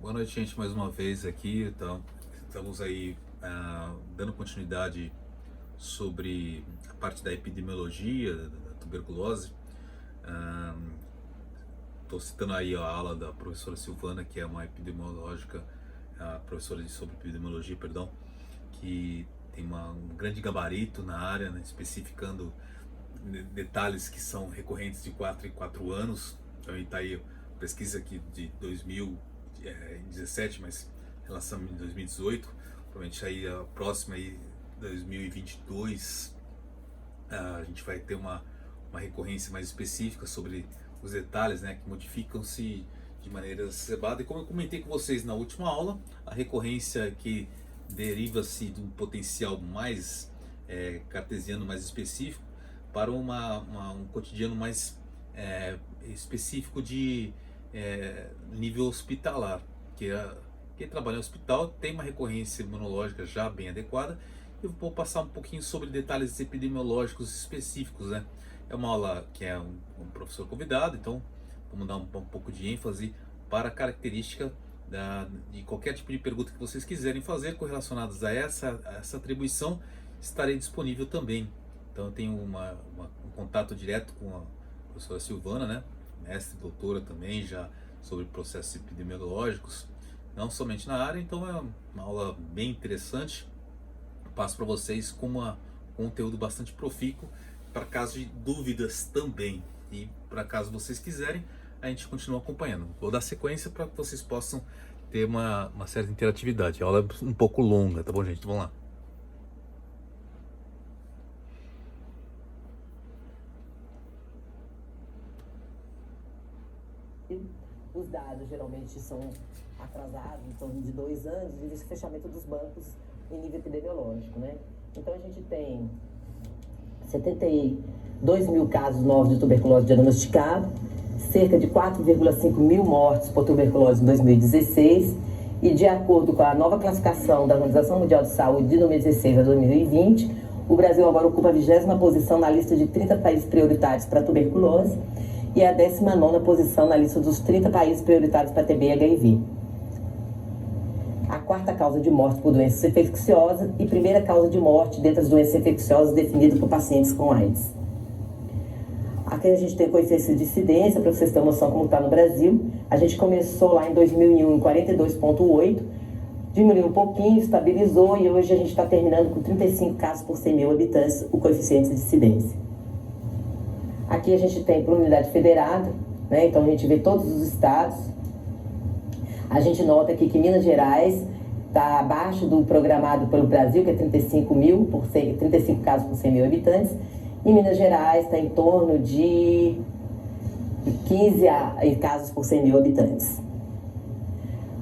Boa noite, gente, mais uma vez aqui. Então, estamos aí dando continuidade sobre a parte da epidemiologia da tuberculose. Estou citando aí a aula da professora Silvana, que é uma epidemiológica, professora sobre epidemiologia, perdão, que tem um grande gabarito na área, né, especificando detalhes que são recorrentes de 4 em 4 anos. Então, está aí a pesquisa aqui de 2017, mas relação em 2018, provavelmente aí a próxima aí 2022, a gente vai ter uma recorrência mais específica sobre os detalhes, né, que modificam-se de maneira exacerbada. E como eu comentei com vocês na última aula, a recorrência que deriva-se de um potencial mais cartesiano, mais específico, para um cotidiano mais específico de nível hospitalar, que quem trabalha em hospital tem uma recorrência imunológica já bem adequada. Eu vou passar um pouquinho sobre detalhes epidemiológicos específicos, né? É uma aula que é um professor convidado, então vamos dar um pouco de ênfase para a característica de qualquer tipo de pergunta que vocês quiserem fazer correlacionadas a essa atribuição. Estarei disponível também. Então eu tenho um contato direto com a professora Silvana, né? Mestre, doutora também, já sobre processos epidemiológicos, não somente na área. Então é uma aula bem interessante. Eu passo para vocês com um conteúdo bastante profícuo para caso de dúvidas também. E para caso vocês quiserem, a gente continua acompanhando. Vou dar sequência para que vocês possam ter uma certa interatividade. A aula é um pouco longa, tá bom, gente? Vamos lá. Os dados geralmente são atrasados, em torno de 2 anos, devido ao fechamento dos bancos em nível epidemiológico, né? Então a gente tem 72 mil casos novos de tuberculose diagnosticados, cerca de 4,5 mil mortes por tuberculose em 2016, e de acordo com a nova classificação da Organização Mundial de Saúde de 2016 a 2020, o Brasil agora ocupa a 20ª posição na lista de 30 países prioritários para tuberculose e a 19ª posição na lista dos 30 países prioritários para TB e HIV. A 4ª causa de morte por doenças infecciosas e primeira causa de morte dentre as doenças infecciosas definidas por pacientes com AIDS. Aqui a gente tem coeficiência de incidência, para vocês terem noção como está no Brasil. A gente começou lá em 2001 em 42,8, diminuiu um pouquinho, estabilizou, e hoje a gente está terminando com 35 casos por 100 mil habitantes, o coeficiente de incidência. Aqui a gente tem por unidade federada, né? Então a gente vê todos os estados. A gente nota aqui que Minas Gerais está abaixo do programado pelo Brasil, que é 35 casos por 100 mil habitantes. E Minas Gerais está em torno de 15 casos por 100 mil habitantes.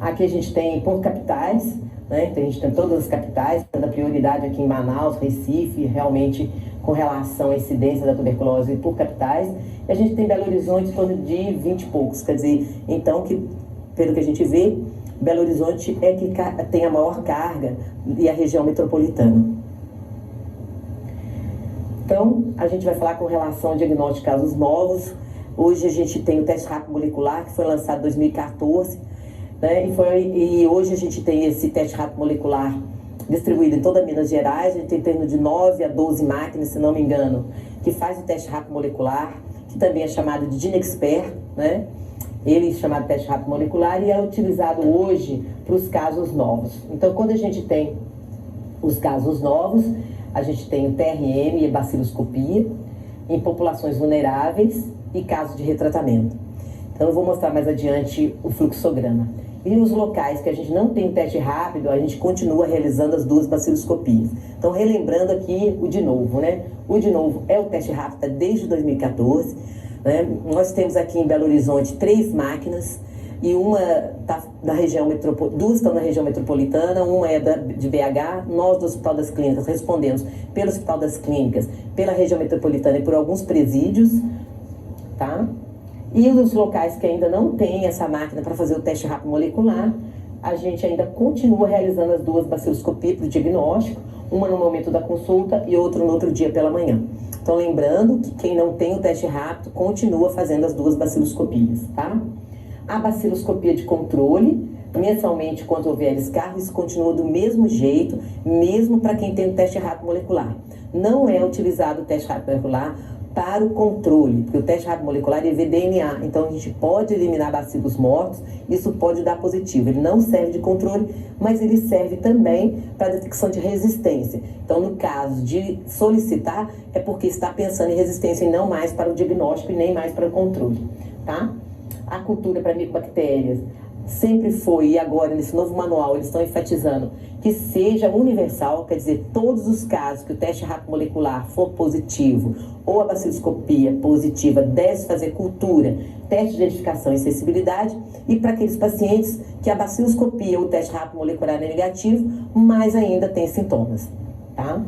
Aqui a gente tem por capitais, né? Então a gente tem todas as capitais, tendo a prioridade aqui em Manaus, Recife, realmente com relação à incidência da tuberculose por capitais. E a gente tem Belo Horizonte em torno de 20 e poucos, quer dizer, então, pelo que a gente vê, Belo Horizonte é que tem a maior carga e a região metropolitana. Então, a gente vai falar com relação ao diagnóstico de casos novos. Hoje a gente tem o teste rápido molecular, que foi lançado em 2014, né? E hoje a gente tem esse teste rápido molecular distribuído em toda Minas Gerais. A gente tem em torno de 9 a 12 máquinas, se não me engano, que faz o teste rápido molecular, que também é chamado de GeneXpert, né? Ele é chamado teste rápido molecular e é utilizado hoje para os casos novos. Então, quando a gente tem os casos novos, a gente tem o TRM e a baciloscopia em populações vulneráveis e casos de retratamento. Então, eu vou mostrar mais adiante o fluxograma. E os locais que a gente não tem teste rápido, a gente continua realizando as 2 baciloscopias. Então, relembrando aqui o de novo, né? O de novo é o teste rápido desde 2014. Né? Nós temos aqui em Belo Horizonte 3 máquinas, e uma está na região metropolitana, 2 estão na região metropolitana, uma é de BH. Nós do Hospital das Clínicas respondemos pelo Hospital das Clínicas, pela região metropolitana e por alguns presídios, tá? E os locais que ainda não têm essa máquina para fazer o teste rápido molecular, a gente ainda continua realizando as 2 baciloscopias para o diagnóstico, uma no momento da consulta e outra no outro dia pela manhã. Então, lembrando que quem não tem o teste rápido continua fazendo as 2 baciloscopias, tá? A baciloscopia de controle, mensalmente quando houver escarro, isso continua do mesmo jeito, mesmo para quem tem o teste rápido molecular. Não é utilizado o teste rápido molecular para o controle, porque o teste rápido molecular é DNA, então a gente pode eliminar bacilos mortos, isso pode dar positivo. Ele não serve de controle, mas ele serve também para detecção de resistência. Então, no caso de solicitar, é porque está pensando em resistência e não mais para o diagnóstico e nem mais para o controle, tá? A cultura para micobactérias sempre foi, e agora nesse novo manual eles estão enfatizando que seja universal, quer dizer, todos os casos que o teste rápido molecular for positivo ou a baciloscopia positiva, deve fazer cultura, teste de identificação e sensibilidade, e para aqueles pacientes que a baciloscopia ou o teste rápido molecular é negativo, mas ainda tem sintomas, tá?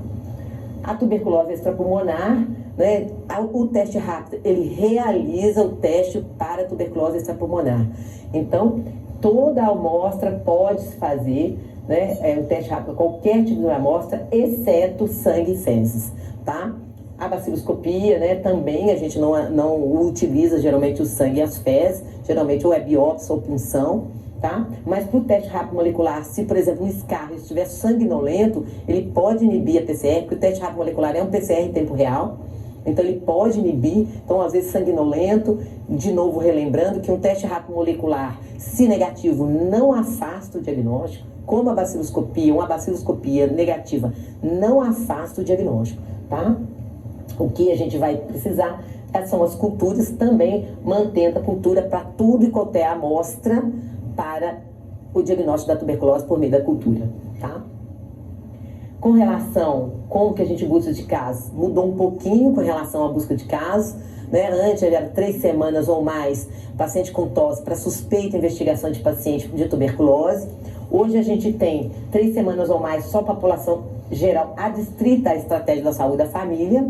A tuberculose extrapulmonar, né, o teste rápido, ele realiza o teste para a tuberculose extrapulmonar. Então, toda a amostra pode se fazer, né, o teste rápido, qualquer tipo de amostra, exceto sangue e fezes, tá? A baciloscopia, né, também a gente não utiliza geralmente o sangue e as fezes, geralmente ou é biópsia ou punção, tá? Mas para o teste rápido molecular, se por exemplo um escarro estiver sanguinolento, ele pode inibir a PCR, porque o teste rápido molecular é um PCR em tempo real, então ele pode inibir. Então às vezes sanguinolento, de novo relembrando que um teste rápido molecular, se negativo, não afasta o diagnóstico, como a baciloscopia, uma baciloscopia negativa não afasta o diagnóstico, tá? O que a gente vai precisar são as culturas, também mantendo a cultura para tudo e qualquer amostra para o diagnóstico da tuberculose por meio da cultura, tá? Com relação como que a gente busca de casos, mudou um pouquinho com relação à busca de casos, né? Antes era 3 semanas ou mais, paciente com tosse para suspeita e investigação de paciente de tuberculose. Hoje a gente tem 3 semanas ou mais só população geral adstrita à estratégia da saúde da família.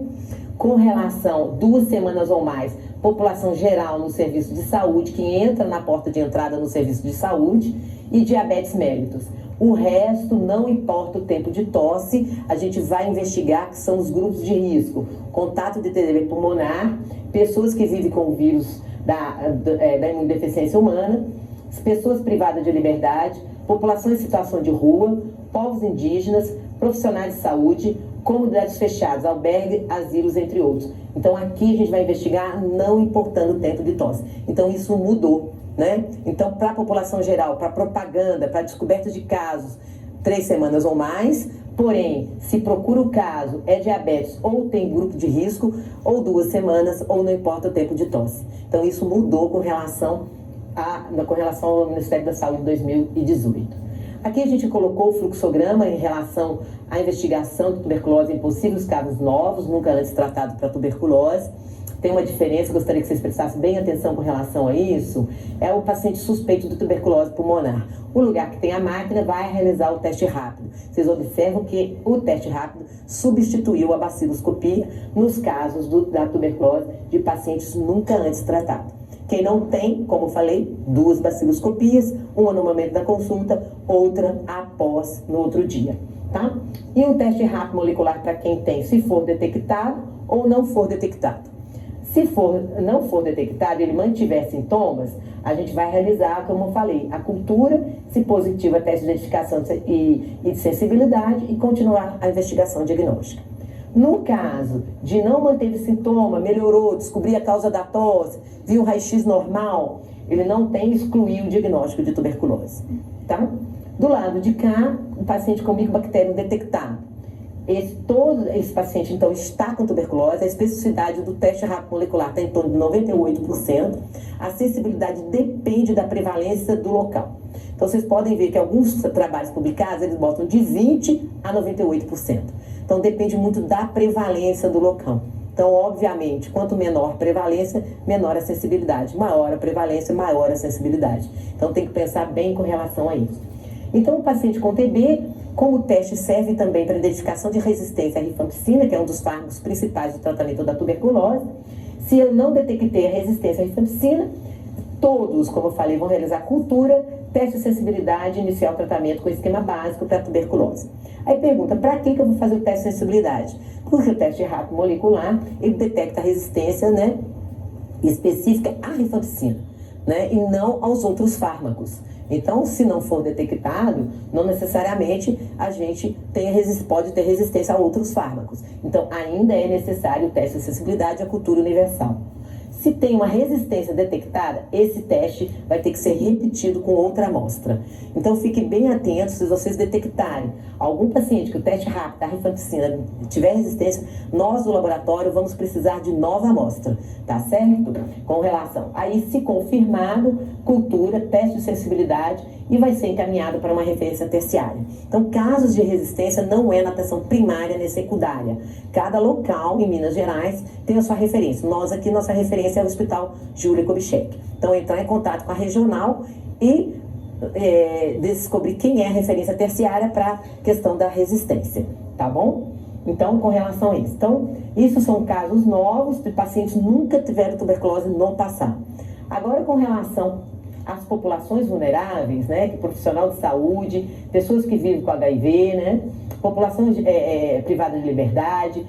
Com relação 2 semanas ou mais, população geral no serviço de saúde, que entra na porta de entrada no serviço de saúde, e diabetes mellitus. O resto, não importa o tempo de tosse, a gente vai investigar que são os grupos de risco. Contato de TB pulmonar, pessoas que vivem com o vírus da imunodeficiência humana, pessoas privadas de liberdade, população em situação de rua, povos indígenas, profissionais de saúde, comunidades fechadas, albergue, asilos, entre outros. Então aqui a gente vai investigar não importando o tempo de tosse. Então isso mudou, né? Então para a população geral, para propaganda, para descoberta de casos, 3 semanas ou mais, porém, se procura o caso, é diabetes ou tem grupo de risco, ou 2 semanas, ou não importa o tempo de tosse. Então isso mudou com relação ao Ministério da Saúde de 2018. Aqui a gente colocou o fluxograma em relação à investigação de tuberculose em possíveis casos novos, nunca antes tratado para tuberculose. Tem uma diferença, gostaria que vocês prestassem bem atenção com relação a isso, é o paciente suspeito de tuberculose pulmonar. O lugar que tem a máquina vai realizar o teste rápido. Vocês observam que o teste rápido substituiu a baciloscopia nos casos da tuberculose de pacientes nunca antes tratados. Quem não tem, como falei, 2 baciloscopias, uma no momento da consulta, outra após, no outro dia, tá? E um teste rápido molecular para quem tem, se for detectado ou não for detectado. Se não for detectado, ele mantiver sintomas, a gente vai realizar, como eu falei, a cultura, se positiva, teste de identificação e de sensibilidade, e continuar a investigação diagnóstica. No caso de não manter sintoma, melhorou, descobrir a causa da tosse, viu um raio-x normal, ele não tem excluir o diagnóstico de tuberculose, tá? Do lado de cá, o paciente com micobactéria detectado. Todo esse paciente, então, está com tuberculose, a especificidade do teste rápido molecular está em torno de 98%, a sensibilidade depende da prevalência do local. Então, vocês podem ver que alguns trabalhos publicados, eles botam de 20% a 98%. Então, depende muito da prevalência do local. Então, obviamente, quanto menor a prevalência, menor a sensibilidade. Maior a prevalência, maior a sensibilidade. Então, tem que pensar bem com relação a isso. Então, o paciente com TB, como o teste serve também para identificação de resistência à rifampicina, que é um dos fármacos principais do tratamento da tuberculose, se eu não detectei a resistência à rifampicina, todos, como eu falei, vão realizar cultura, teste de sensibilidade e iniciar o tratamento com esquema básico para tuberculose. Aí pergunta, para que eu vou fazer o teste de sensibilidade? Porque o teste rápido molecular, ele detecta a resistência, né, específica à rifampicina, né, e não aos outros fármacos. Então, se não for detectado, não necessariamente a gente pode ter resistência a outros fármacos. Então, ainda é necessário o teste de acessibilidade à cultura universal. Se tem uma resistência detectada, esse teste vai ter que ser repetido com outra amostra. Então, fique bem atento se vocês detectarem algum paciente que o teste rápido da rifampicina tiver resistência, nós do laboratório vamos precisar de nova amostra, tá certo? Com relação. Aí, se confirmado, cultura, teste de sensibilidade e vai ser encaminhado para uma referência terciária. Então, casos de resistência não é na atenção primária nem secundária. Cada local em Minas Gerais tem a sua referência. Nós aqui, nossa referência é o Hospital Júlia Kubitschek. Então, entrar em contato com a regional e descobrir quem é a referência terciária para a questão da resistência, tá bom? Então, com relação a isso. Então, isso são casos novos de pacientes que nunca tiveram tuberculose no passado. Agora, com relação às populações vulneráveis, né, que profissional de saúde, pessoas que vivem com HIV, né, populações privadas de liberdade,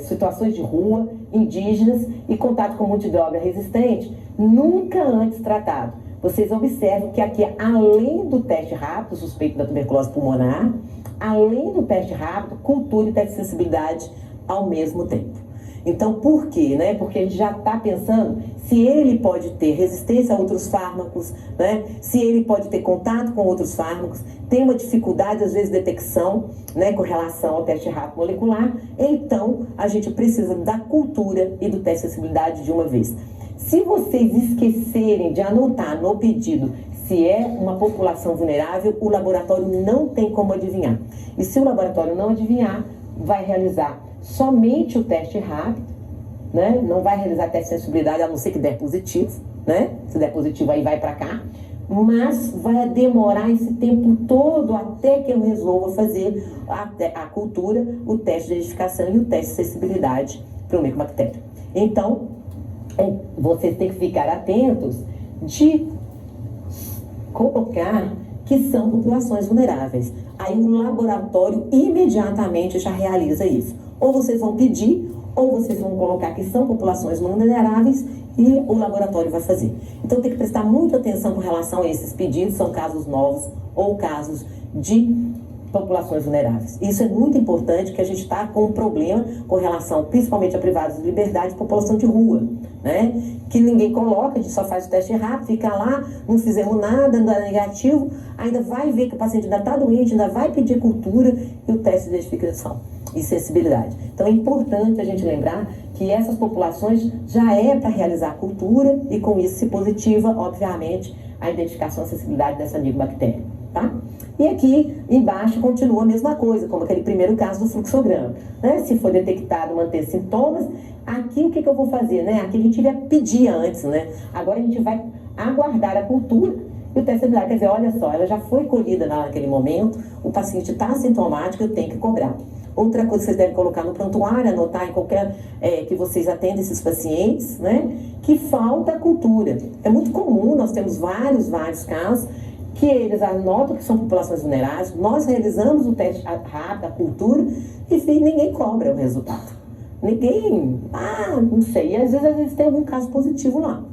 situações de rua, indígenas e contato com multidroga resistente, nunca antes tratado. Vocês observam que aqui, além do teste rápido, suspeito da tuberculose pulmonar, além do teste rápido, cultura e teste de sensibilidade ao mesmo tempo. Então, por quê? Né? Porque a gente já está pensando se ele pode ter resistência a outros fármacos, né? Se ele pode ter contato com outros fármacos, tem uma dificuldade, às vezes, de detecção, né, com relação ao teste rápido molecular. Então, a gente precisa da cultura e do teste de sensibilidade de uma vez. Se vocês esquecerem de anotar no pedido se é uma população vulnerável, o laboratório não tem como adivinhar. E se o laboratório não adivinhar, vai realizar somente o teste rápido, né? Não vai realizar teste de sensibilidade, a não ser que der positivo, né? Se der positivo, aí vai para cá. Mas vai demorar esse tempo todo até que eu resolva fazer a cultura, o teste de identificação e o teste de sensibilidade para o micobactério. Então, vocês têm que ficar atentos de colocar que são populações vulneráveis. Aí o laboratório imediatamente já realiza isso. Ou vocês vão pedir, ou vocês vão colocar que são populações vulneráveis e o laboratório vai fazer. Então tem que prestar muita atenção com relação a esses pedidos, são casos novos ou casos de populações vulneráveis. Isso é muito importante, que a gente está com um problema com relação, principalmente a privados de liberdade, população de rua, né? Que ninguém coloca, a gente só faz o teste rápido, fica lá, não fizemos nada, não dá negativo, ainda vai ver que o paciente ainda está doente, ainda vai pedir cultura e o teste de identificação e sensibilidade. Então é importante a gente lembrar que essas populações já é para realizar a cultura e com isso se positiva, obviamente, a identificação e sensibilidade dessa micobactéria, tá? E aqui embaixo continua a mesma coisa, como aquele primeiro caso do fluxograma, né? Se for detectado manter sintomas, aqui o que eu vou fazer, né? Aqui a gente ia pedir antes, né? Agora a gente vai aguardar a cultura e o teste de sensibilidade, quer dizer, olha só, ela já foi colhida naquele momento, o paciente está assintomático, eu tenho que cobrar. Outra coisa que vocês devem colocar no prontuário, anotar em qualquer que vocês atendem esses pacientes, né? Que falta a cultura. É muito comum, nós temos vários casos que eles anotam que são populações vulneráveis, nós realizamos o teste rápido, a cultura, e ninguém cobra o resultado. Ninguém, não sei, e às vezes tem algum caso positivo lá.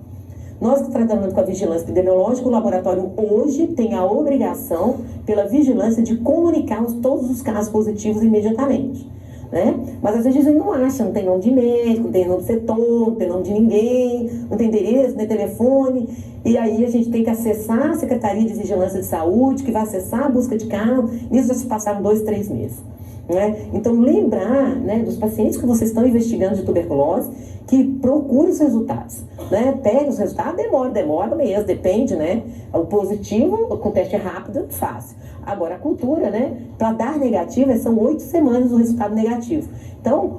Nós que tratamos com a vigilância epidemiológica, o laboratório hoje tem a obrigação, pela vigilância, de comunicar todos os casos positivos imediatamente, né? Mas às vezes a gente não acha, não tem nome de médico, não tem nome de setor, não tem nome de ninguém, não tem endereço, nem telefone, e aí a gente tem que acessar a Secretaria de Vigilância de Saúde, que vai acessar a busca de caso, nisso já se passaram 2, 3 meses. Né? Então, lembrar, né, dos pacientes que vocês estão investigando de tuberculose, que procure os resultados, né? Pegue os resultados, demora mesmo, depende, né? O positivo, com teste rápido, fácil. Agora, a cultura, né? Para dar negativa, são 8 semanas o resultado negativo. Então,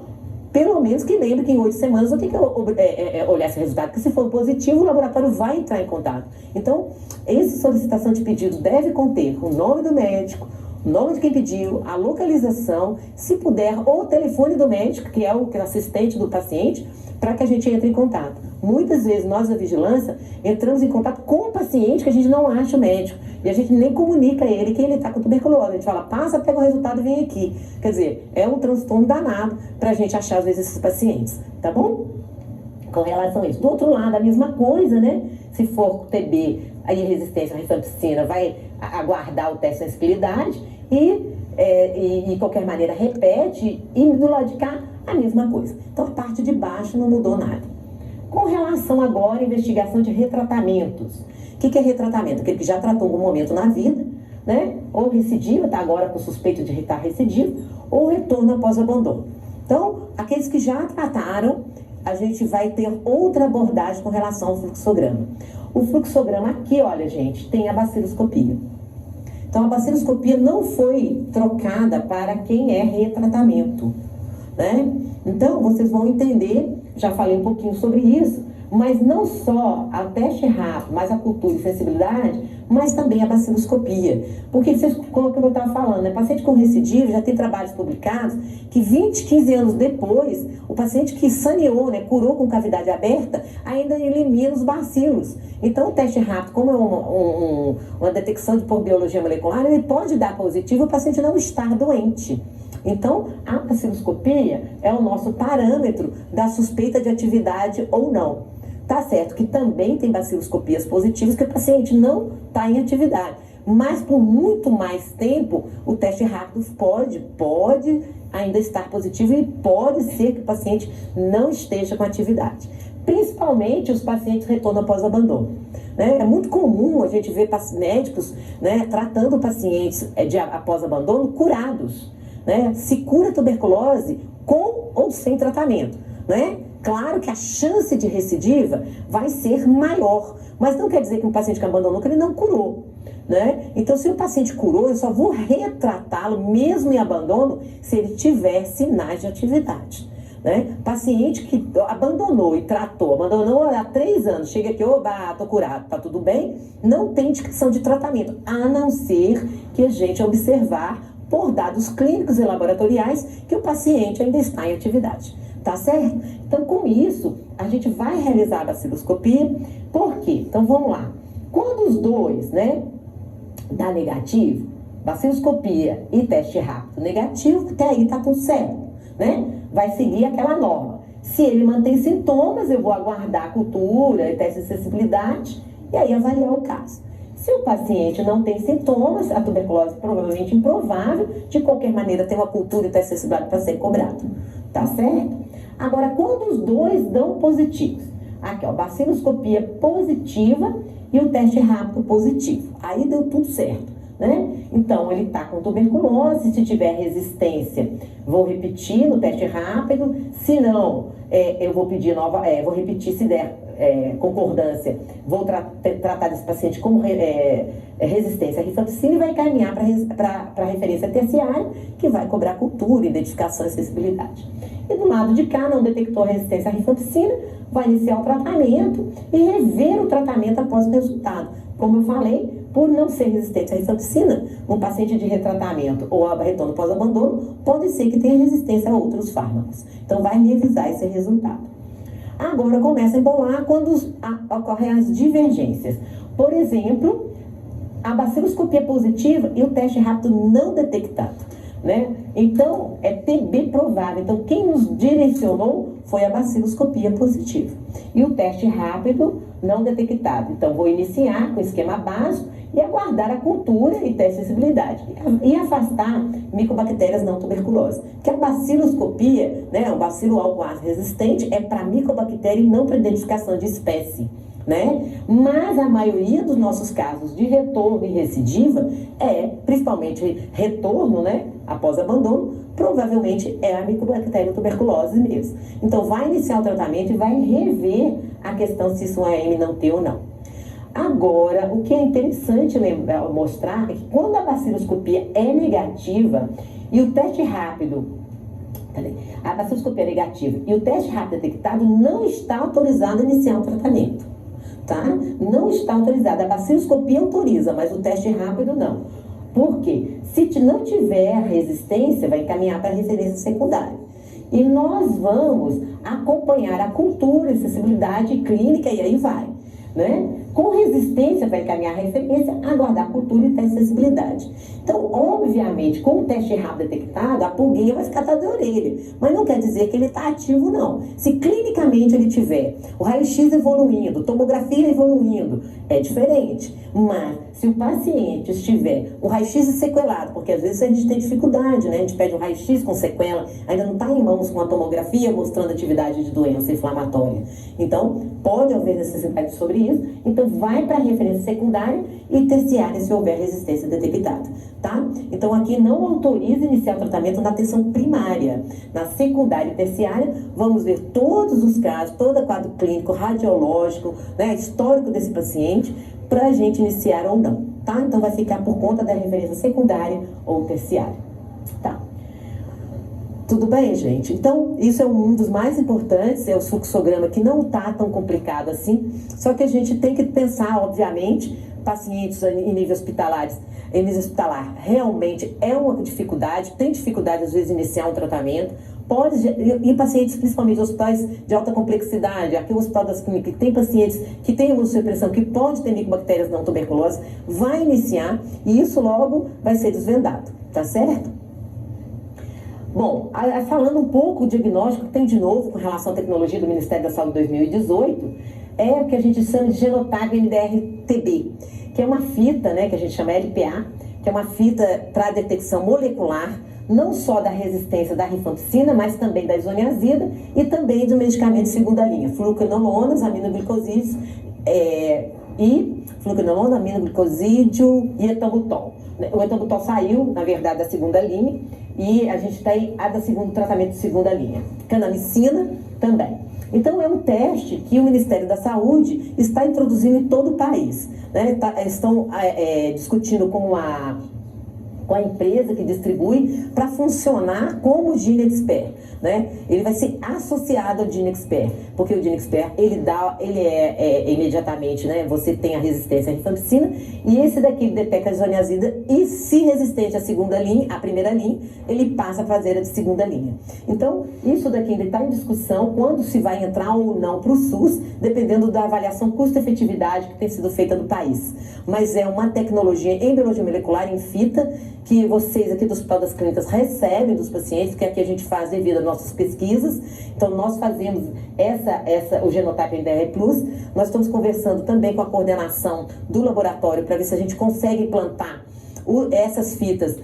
pelo menos que lembre que em 8 semanas eu tenho que olhar esse resultado, porque se for positivo, o laboratório vai entrar em contato. Então, essa solicitação de pedido deve conter o nome do médico, o nome de quem pediu, a localização, se puder, ou o telefone do médico, que é o assistente do paciente, para que a gente entre em contato. Muitas vezes nós da vigilância entramos em contato com o paciente que a gente não acha o médico, e a gente nem comunica a ele que ele está com tuberculose. A gente fala, passa, pega o resultado e vem aqui. Quer dizer, é um transtorno danado para a gente achar às vezes esses pacientes, tá bom? Com relação a isso. Do outro lado, a mesma coisa, né? Se for TB aí resistência à rifampicina vai aguardar o teste de sensibilidade e de qualquer maneira repete, e do lado de cá a mesma coisa. Então a parte de baixo não mudou nada. Com relação agora à investigação de retratamentos. O que é retratamento? Aquele que já tratou em algum momento na vida, né? Ou recidiva, está agora com suspeito de estar recidivo, ou retorno após abandono. Então, aqueles que já trataram, a gente vai ter outra abordagem com relação ao fluxograma. O fluxograma aqui, olha gente, tem a baciloscopia. Então a baciloscopia não foi trocada para quem é retratamento, né? Então vocês vão entender, já falei um pouquinho sobre isso, mas não só a teste rápido, mas a cultura e sensibilidade, mas também a baciloscopia. Porque vocês, como eu estava falando, né? Paciente com recidivo, já tem trabalhos publicados que 20, 15 anos depois, o paciente que saneou, né, curou com cavidade aberta, ainda elimina os bacilos. Então o teste rápido, como é uma detecção de por biologia molecular, ele pode dar positivo e o paciente não estar doente. Então, a baciloscopia é o nosso parâmetro da suspeita de atividade ou não. Tá certo que também tem baciloscopias positivas que o paciente não está em atividade, mas por muito mais tempo o teste rápido pode ainda estar positivo e pode ser que o paciente não esteja com atividade. Principalmente os pacientes retorno após abandono. Né? É muito comum a gente ver médicos, né, tratando pacientes após abandono curados. Né? Se cura tuberculose com ou sem tratamento, né? Claro que a chance de recidiva vai ser maior, mas não quer dizer que um paciente que abandonou que ele não curou, né? Então, se o paciente curou, eu só vou retratá-lo mesmo em abandono se ele tiver sinais de atividade, né? Paciente que abandonou e abandonou há 3 anos, chega aqui, oba, tô curado, tá tudo bem, não tem indicação de tratamento, a não ser que a gente observar por dados clínicos e laboratoriais que o paciente ainda está em atividade. Tá certo? Então, com isso, a gente vai realizar a baciloscopia. Por quê? Então, vamos lá. Quando os dois, né, dá negativo, baciloscopia e teste rápido negativo, até aí tá tudo certo, né? Vai seguir aquela norma. Se ele mantém sintomas, eu vou aguardar a cultura e teste de sensibilidade e aí avaliar o caso. Se o paciente não tem sintomas, a tuberculose provavelmente improvável, de qualquer maneira tem uma cultura e teste de sensibilidade para ser cobrado. Tá certo? Agora, quando os dois dão positivos, aqui ó, baciloscopia positiva e o teste rápido positivo, aí deu tudo certo, né? Então, ele tá com tuberculose, se tiver resistência, vou repetir no teste rápido, se não, eu vou pedir vou repetir se der concordância, vou tratar desse paciente como resistência à rifampicina e vai encaminhar para a referência terciária, que vai cobrar cultura, identificação e sensibilidade. E do lado de cá, não detectou resistência à rifampicina, vai iniciar o tratamento e rever o tratamento após o resultado. Como eu falei, por não ser resistente à rifampicina, um paciente de retratamento ou retorno pós-abandono pode ser que tenha resistência a outros fármacos. Então, vai revisar esse resultado. Agora começa a embolar quando ocorrem as divergências. Por exemplo, a baciloscopia positiva e o teste rápido não detectado, né? Então, é TB provável. Então, quem nos direcionou foi a baciloscopia positiva. E o teste rápido não detectado. Então, vou iniciar com o esquema básico e aguardar a cultura e teste de sensibilidade. E afastar micobactérias não tuberculosas. Que a baciloscopia, né, o bacilo alcoase resistente, é para micobactéria e não para identificação de espécie, né? Mas a maioria dos nossos casos de retorno e recidiva principalmente retorno, né, após abandono, provavelmente é a micobactéria tuberculose mesmo. Então, vai iniciar o tratamento e vai rever a questão se isso é M não T ou não. Agora, o que é interessante mostrar é que quando a baciloscopia é negativa e o teste rápido, a baciloscopia é negativa e o teste rápido detectado, não está autorizado a iniciar o tratamento, tá? Não está autorizado. A baciloscopia autoriza, mas o teste rápido não. Por quê? Se não tiver resistência, vai encaminhar para a referência secundária. E nós vamos acompanhar a cultura, sensibilidade clínica e aí vai, né? Com resistência, vai encaminhar a referência, aguardar a cultura cultura e teste de sensibilidade. Então, obviamente, com o teste rápido detectado, a pulguinha vai ficar atrás da orelha, mas não quer dizer que ele está ativo, não. Se clinicamente ele tiver o raio-x evoluindo, tomografia evoluindo, é diferente. Mas, se o paciente estiver o raio-x sequelado, porque às vezes a gente tem dificuldade, né? A gente pede um raio-x com sequela, ainda não está em mãos com a tomografia mostrando atividade de doença inflamatória. Então, pode haver necessidade sobre isso. Então, vai para a referência secundária e terciária se houver resistência detectada, tá? Então, aqui não autoriza iniciar o tratamento na atenção primária. Na secundária e terciária, vamos ver todos os casos, todo o quadro clínico, radiológico, né, histórico desse paciente, para a gente iniciar ou não, tá? Então, vai ficar por conta da referência secundária ou terciária, tá? Tudo bem, gente? Então, isso é um dos mais importantes, é o fluxograma, que não está tão complicado assim, só que a gente tem que pensar, obviamente, pacientes em nível hospitalar realmente é uma dificuldade, tem dificuldade às vezes de iniciar um tratamento, pode, em pacientes, principalmente hospitais de alta complexidade, aqui o Hospital das Clínicas, que tem pacientes que têm imunossupressão, que pode ter micobactérias não tuberculose, vai iniciar e isso logo vai ser desvendado, tá certo? Bom, falando um pouco o diagnóstico que tem de novo com relação à tecnologia do Ministério da Saúde 2018, é o que a gente chama de Genotype MDR-TB, que é uma fita, né, que a gente chama LPA, que é uma fita para detecção molecular, não só da resistência da rifampicina, mas também da isoniazida e também do medicamento de segunda linha, fluocinolonas, aminoglicosídeos aminoglicosídeo e etambutol. O etambutol saiu, na verdade, da segunda linha e a gente tem do tratamento de segunda linha. Canamicina também. Então, é um teste que o Ministério da Saúde está introduzindo em todo o país, né? Estão discutindo com a empresa que distribui para funcionar como o GeneXpert, né? Ele vai ser associado ao GeneXpert, porque o GeneXpert, ele é imediatamente, né? Você tem a resistência à rifampicina e esse daqui detecta a isoniazida e se resistente à segunda linha, à primeira linha, ele passa a fazer a de segunda linha. Então, isso daqui ainda está em discussão quando se vai entrar ou não para o SUS, dependendo da avaliação custo-efetividade que tem sido feita no país. Mas é uma tecnologia em biologia molecular, em fita, que vocês aqui do Hospital das Clínicas recebem dos pacientes, que aqui a gente faz devido às nossas pesquisas. Então, nós fazemos o Genotype NDR+, nós estamos conversando também com a coordenação do laboratório para ver se a gente consegue implantar essas fitas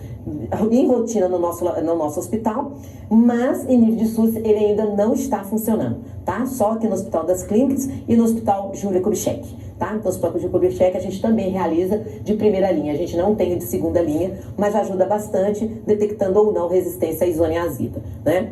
em rotina no nosso hospital, mas em nível de SUS ele ainda não está funcionando, tá? Só aqui no Hospital das Clínicas e no Hospital Júlia Kubitschek, tá? Então, o Hospital Júlia Kubitschek a gente também realiza de primeira linha, a gente não tem de segunda linha, mas ajuda bastante detectando ou não resistência à isoniazida, né?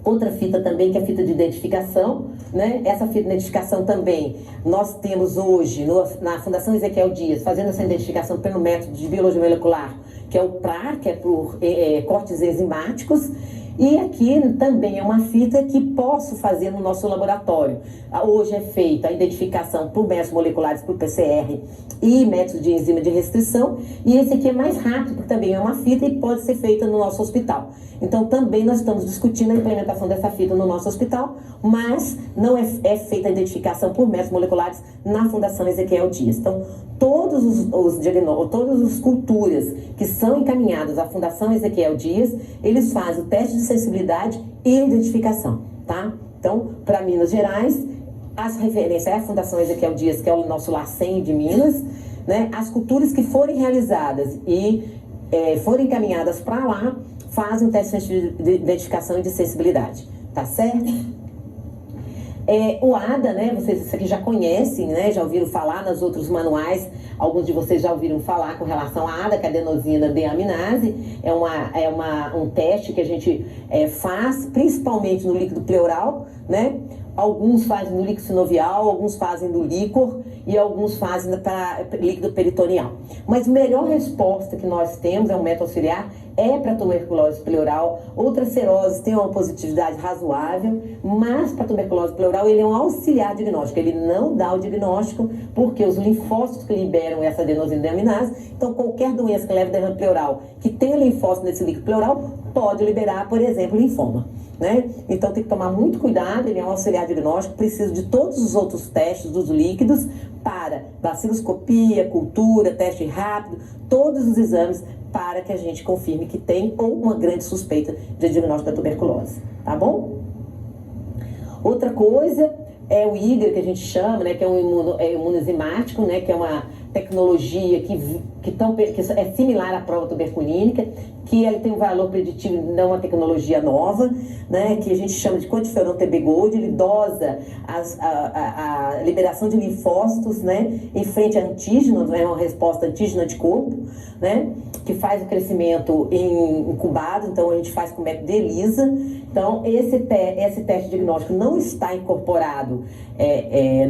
Outra fita também, que é a fita de identificação, né? Essa fita de identificação também, nós temos hoje na Fundação Ezequiel Dias, fazendo essa identificação pelo método de biologia molecular, que é o PRA, que é por cortes enzimáticos, e aqui também é uma fita que posso fazer no nosso laboratório. Hoje é feita a identificação por métodos moleculares, por PCR e métodos de enzima de restrição, e esse aqui é mais rápido, porque também é uma fita e pode ser feita no nosso hospital. Então, também nós estamos discutindo a implementação dessa fita no nosso hospital, mas não é feita a identificação por métodos moleculares na Fundação Ezequiel Dias. Então, todas as culturas que são encaminhadas à Fundação Ezequiel Dias, eles fazem o teste de sensibilidade e identificação, tá? Então, para Minas Gerais, as referências é a Fundação Ezequiel Dias, que é o nosso LACEN de Minas, né? As culturas que forem realizadas e forem encaminhadas para lá, fazem o teste de identificação e de sensibilidade, tá certo? O ADA, né, vocês aqui já conhecem, né, já ouviram falar nos outros manuais, alguns de vocês já ouviram falar com relação à ADA, que é a adenosina deaminase, um teste que a gente faz principalmente no líquido pleural, né, alguns fazem no líquido sinovial, alguns fazem no líquor e alguns fazem para líquido peritoneal. Mas a melhor resposta que nós temos é um método auxiliar, para tuberculose pleural. Outras seroses têm uma positividade razoável, mas para tuberculose pleural ele é um auxiliar diagnóstico, ele não dá o diagnóstico porque os linfócitos que liberam essa adenosina deaminase, então qualquer doença que leva derrame pleural, que tenha linfócito nesse líquido pleural, pode liberar, por exemplo, linfoma, né? Então tem que tomar muito cuidado, ele é um auxiliar diagnóstico, precisa de todos os outros testes dos líquidos para baciloscopia, cultura, teste rápido, todos os exames para que a gente confirme que tem ou uma grande suspeita de diagnóstico da tuberculose, tá bom? Outra coisa é o IGRA, que a gente chama, né, que é um imunoenzimático, né, que é uma tecnologia que é similar à prova tuberculínica, que ele tem um valor preditivo, não uma tecnologia nova, né, que a gente chama de quantiferon TB Gold. Ele dosa a liberação de linfócitos, né, em frente a antígenos, é uma resposta antígeno-anticorpo, né, que faz o crescimento incubado. Então a gente faz com o método de ELISA. Então esse teste diagnóstico não está incorporado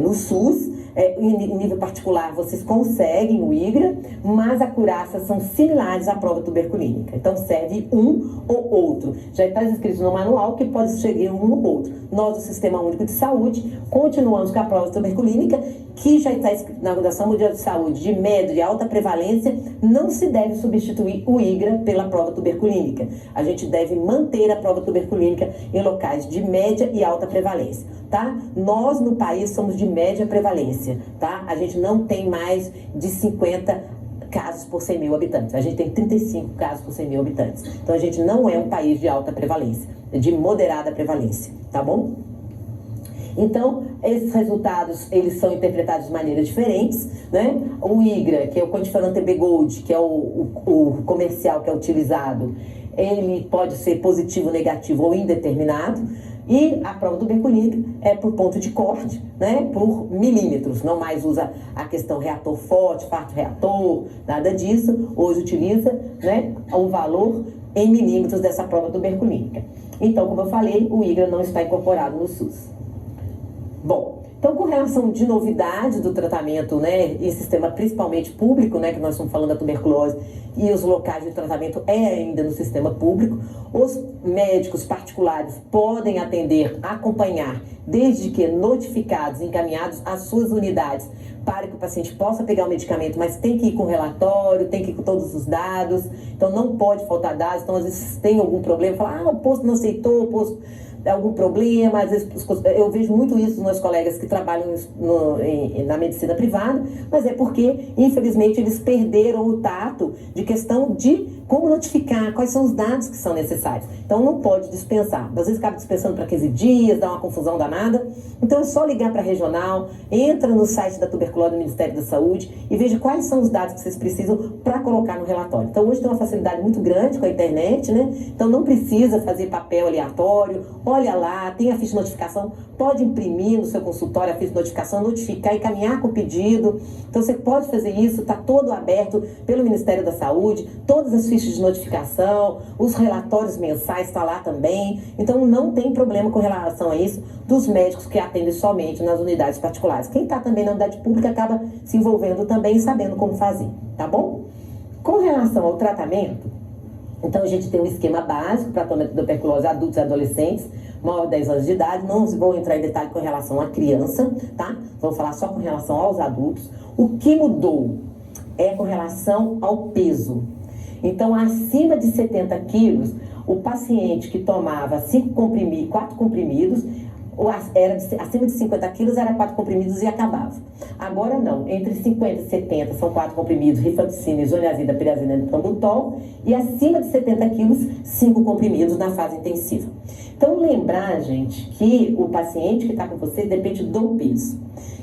no SUS. Em nível particular vocês conseguem o IGRA, mas a acurácia são similares à prova tuberculínica. Então serve um ou outro. Já está escrito no manual que pode seguir um ou outro. Nós, do Sistema Único de Saúde, continuamos com a prova tuberculínica, que já está escrito na Organização Mundial de Saúde, de média e alta prevalência. Não se deve substituir o IGRA pela prova tuberculínica. A gente deve manter a prova tuberculínica em locais de média e alta prevalência, tá? Nós, no país, somos de média prevalência, tá? A gente não tem mais de 50 casos por 100 mil habitantes. A gente tem 35 casos por 100 mil habitantes. Então, a gente não é um país de alta prevalência, é de moderada prevalência, tá bom? Então, esses resultados, eles são interpretados de maneiras diferentes, né? O IGRA, que é o quantiferon TB Gold, que é o comercial que é utilizado, ele pode ser positivo, negativo ou indeterminado. E a prova tuberculínica é por ponto de corte, né, por milímetros. Não mais usa a questão reator forte, farto reator, nada disso. Hoje utiliza, né, o valor em milímetros dessa prova tuberculínica. Então, como eu falei, o IGRA não está incorporado no SUS. Bom, então com relação de novidades do tratamento, né, em sistema principalmente público, né, que nós estamos falando da tuberculose, e os locais de tratamento ainda no sistema público, os médicos particulares podem atender, acompanhar, desde que notificados, encaminhados às suas unidades, para que o paciente possa pegar o medicamento, mas tem que ir com relatório, tem que ir com todos os dados. Então não pode faltar dados. Então às vezes tem algum problema, fala, o posto não aceitou, o posto algum problema. Às vezes eu vejo muito isso nos meus colegas que trabalham na medicina privada, mas é porque, infelizmente, eles perderam o tato de questão de como notificar, quais são os dados que são necessários. Então não pode dispensar. Às vezes acaba dispensando para 15 dias, dá uma confusão danada. Então é só ligar para a regional, entra no site da tuberculose do Ministério da Saúde e veja quais são os dados que vocês precisam para colocar no relatório. Então hoje tem uma facilidade muito grande com a internet, né? Então não precisa fazer papel aleatório, olha lá, tem a ficha de notificação, pode imprimir no seu consultório a ficha de notificação, notificar e caminhar com o pedido. Então você pode fazer isso, está todo aberto pelo Ministério da Saúde, todas as fichas de notificação, os relatórios mensais está lá também. Então não tem problema com relação a isso dos médicos que atendem somente nas unidades particulares. Quem está também na unidade pública acaba se envolvendo também e sabendo como fazer, tá bom? Com relação ao tratamento, então a gente tem um esquema básico para tratamento da tuberculose adultos e adolescentes, maior de 10 anos de idade. Não vou entrar em detalhe com relação à criança, tá? Vou falar só com relação aos adultos. O que mudou é com relação ao peso. Então, acima de 70 quilos, o paciente que tomava 4 comprimidos, acima de 50 quilos era 4 comprimidos e acabava. Agora não, entre 50 e 70 são 4 comprimidos, rifampicina, isoniazida, pirazina e tambutol, e acima de 70 quilos, 5 comprimidos na fase intensiva. Então lembrar, gente, que o paciente que está com você depende do peso.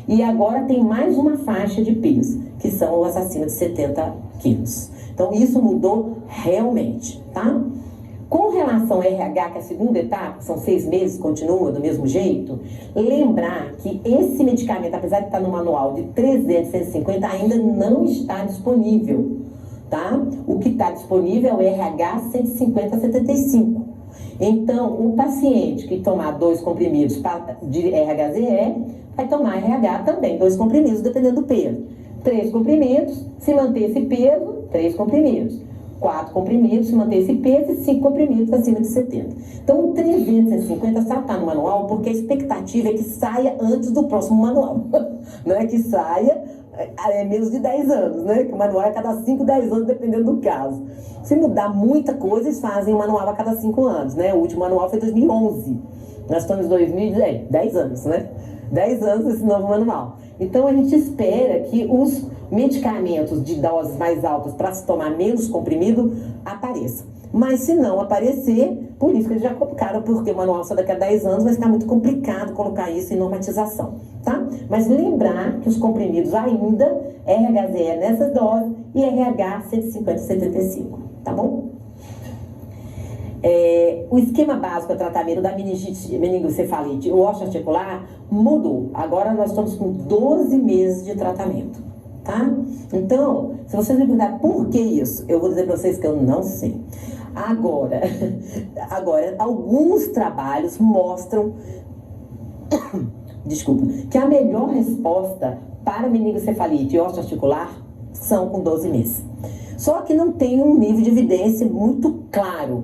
E agora tem mais uma faixa de peso, que são os acima de 70 quilos. Então isso mudou realmente, tá? Com relação ao RH, que é a segunda etapa, são 6 meses, continua do mesmo jeito, lembrar que esse medicamento, apesar de estar no manual de 300, 150, ainda não está disponível, tá? O que está disponível é o RH 150 a 75. Então, o paciente que tomar 2 comprimidos de RHZE, vai tomar RH também, 2 comprimidos, dependendo do peso. 3 comprimidos, se manter esse peso, 3 comprimidos. 4 comprimidos, se manter esse peso, e 5 comprimidos acima de 70. Então, o 350 só está no manual porque a expectativa é que saia antes do próximo manual. Não é que saia menos de 10 anos, né? Que o manual é a cada 5, 10 anos, dependendo do caso. Se mudar muita coisa, eles fazem o manual a cada 5 anos, né? O último manual foi em 2011. Nós estamos em 2010, 10 anos, né? 10 anos esse novo manual. Então a gente espera que os medicamentos de doses mais altas para se tomar menos comprimido apareçam. Mas se não aparecer, por isso que eles já colocaram, porque o manual só daqui a 10 anos vai ficar muito complicado colocar isso em normatização, tá? Mas lembrar que os comprimidos ainda, RHZE nessas doses e RH 150 e 75, tá bom? O esquema básico de tratamento da meningocefalite ou osteoarticular mudou. Agora nós estamos com 12 meses de tratamento, tá? Então, se vocês me perguntarem por que isso, eu vou dizer para vocês que eu não sei. Agora, alguns trabalhos mostram, desculpa, que a melhor resposta para meningocefalite e osteoarticular são com 12 meses. Só que não tem um nível de evidência muito claro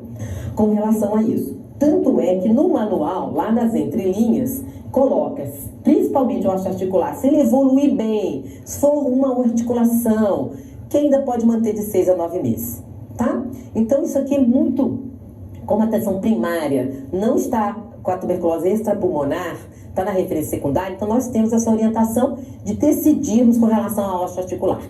com relação a isso. Tanto é que no manual, lá nas entrelinhas, coloca, principalmente o osteoarticular, se ele evoluir bem, se for uma articulação, que ainda pode manter de 6 a 9 meses, tá? Então isso aqui é muito, como a atenção primária não está com a tuberculose extrapulmonar, está na referência secundária, então nós temos essa orientação de decidirmos com relação à osteoarticular.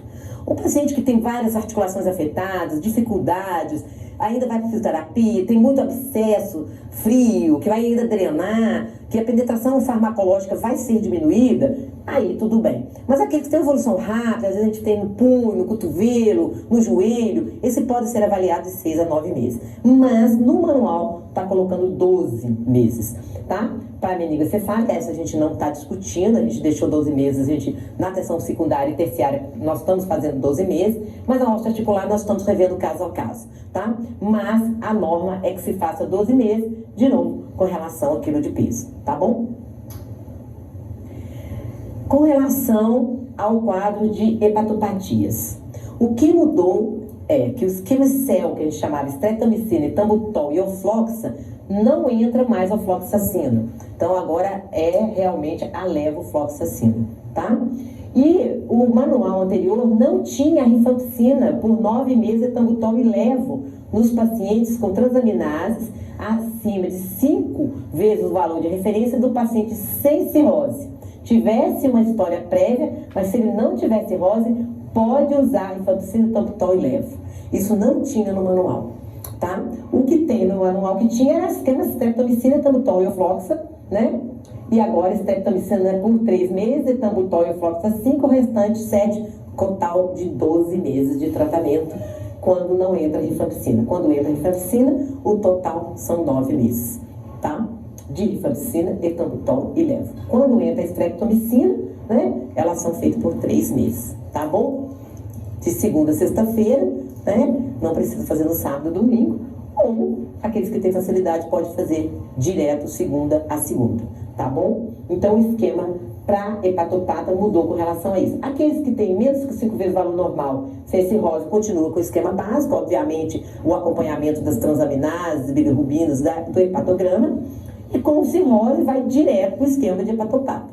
O paciente que tem várias articulações afetadas, dificuldades, ainda vai para fisioterapia, tem muito abscesso frio, que vai ainda drenar, que a penetração farmacológica vai ser diminuída, aí tudo bem. Mas aquele que tem evolução rápida, às vezes a gente tem no punho, no cotovelo, no joelho, esse pode ser avaliado de 6 a 9 meses. Mas no manual está colocando 12 meses, tá? Para a meningocefálica, essa a gente não está discutindo, a gente deixou 12 meses, a gente, na atenção secundária e terciária, nós estamos fazendo 12 meses, mas a osteoarticular nós estamos revendo caso a caso, tá? Mas a norma é que se faça 12 meses, de novo, com relação ao quilo de peso, tá bom? Com relação ao quadro de hepatopatias, o que mudou é que o esquema CEL, que a gente chamava streptomicina, etambutol e ofloxa, não entra mais a fluoxacina. Então agora é realmente a levofloxacina, tá? E o manual anterior não tinha a rifampicina por 9 meses, etambutol e levo nos pacientes com transaminases acima de 5 vezes o valor de referência do paciente sem cirrose. Tivesse uma história prévia, mas se ele não tivesse cirrose, pode usar rifampicina, etambutol e levo. Isso não tinha no manual, tá? O que tem no manual que tinha era esquema streptomicina, etambutol e ofloxa, né? E agora streptomicina por 3 meses, etambutol e ofloxa 5, o restante 7, total de 12 meses de tratamento, quando não entra rifampicina. Quando entra rifampicina, o total são 9 meses, tá? De rifampicina, etambutol e levo. Quando entra a streptomicina, né? Elas são feitas por 3 meses, tá bom? De segunda a sexta-feira, né? Não precisa fazer no sábado e domingo, ou aqueles que têm facilidade pode fazer direto segunda a segunda, tá bom? Então o esquema para hepatopata mudou com relação a isso. Aqueles que têm menos que 5 vezes o valor normal, sem cirrose, continua com o esquema básico, obviamente o acompanhamento das transaminases, bilirrubinas, do hepatograma, e com o cirrose vai direto para o esquema de hepatopata,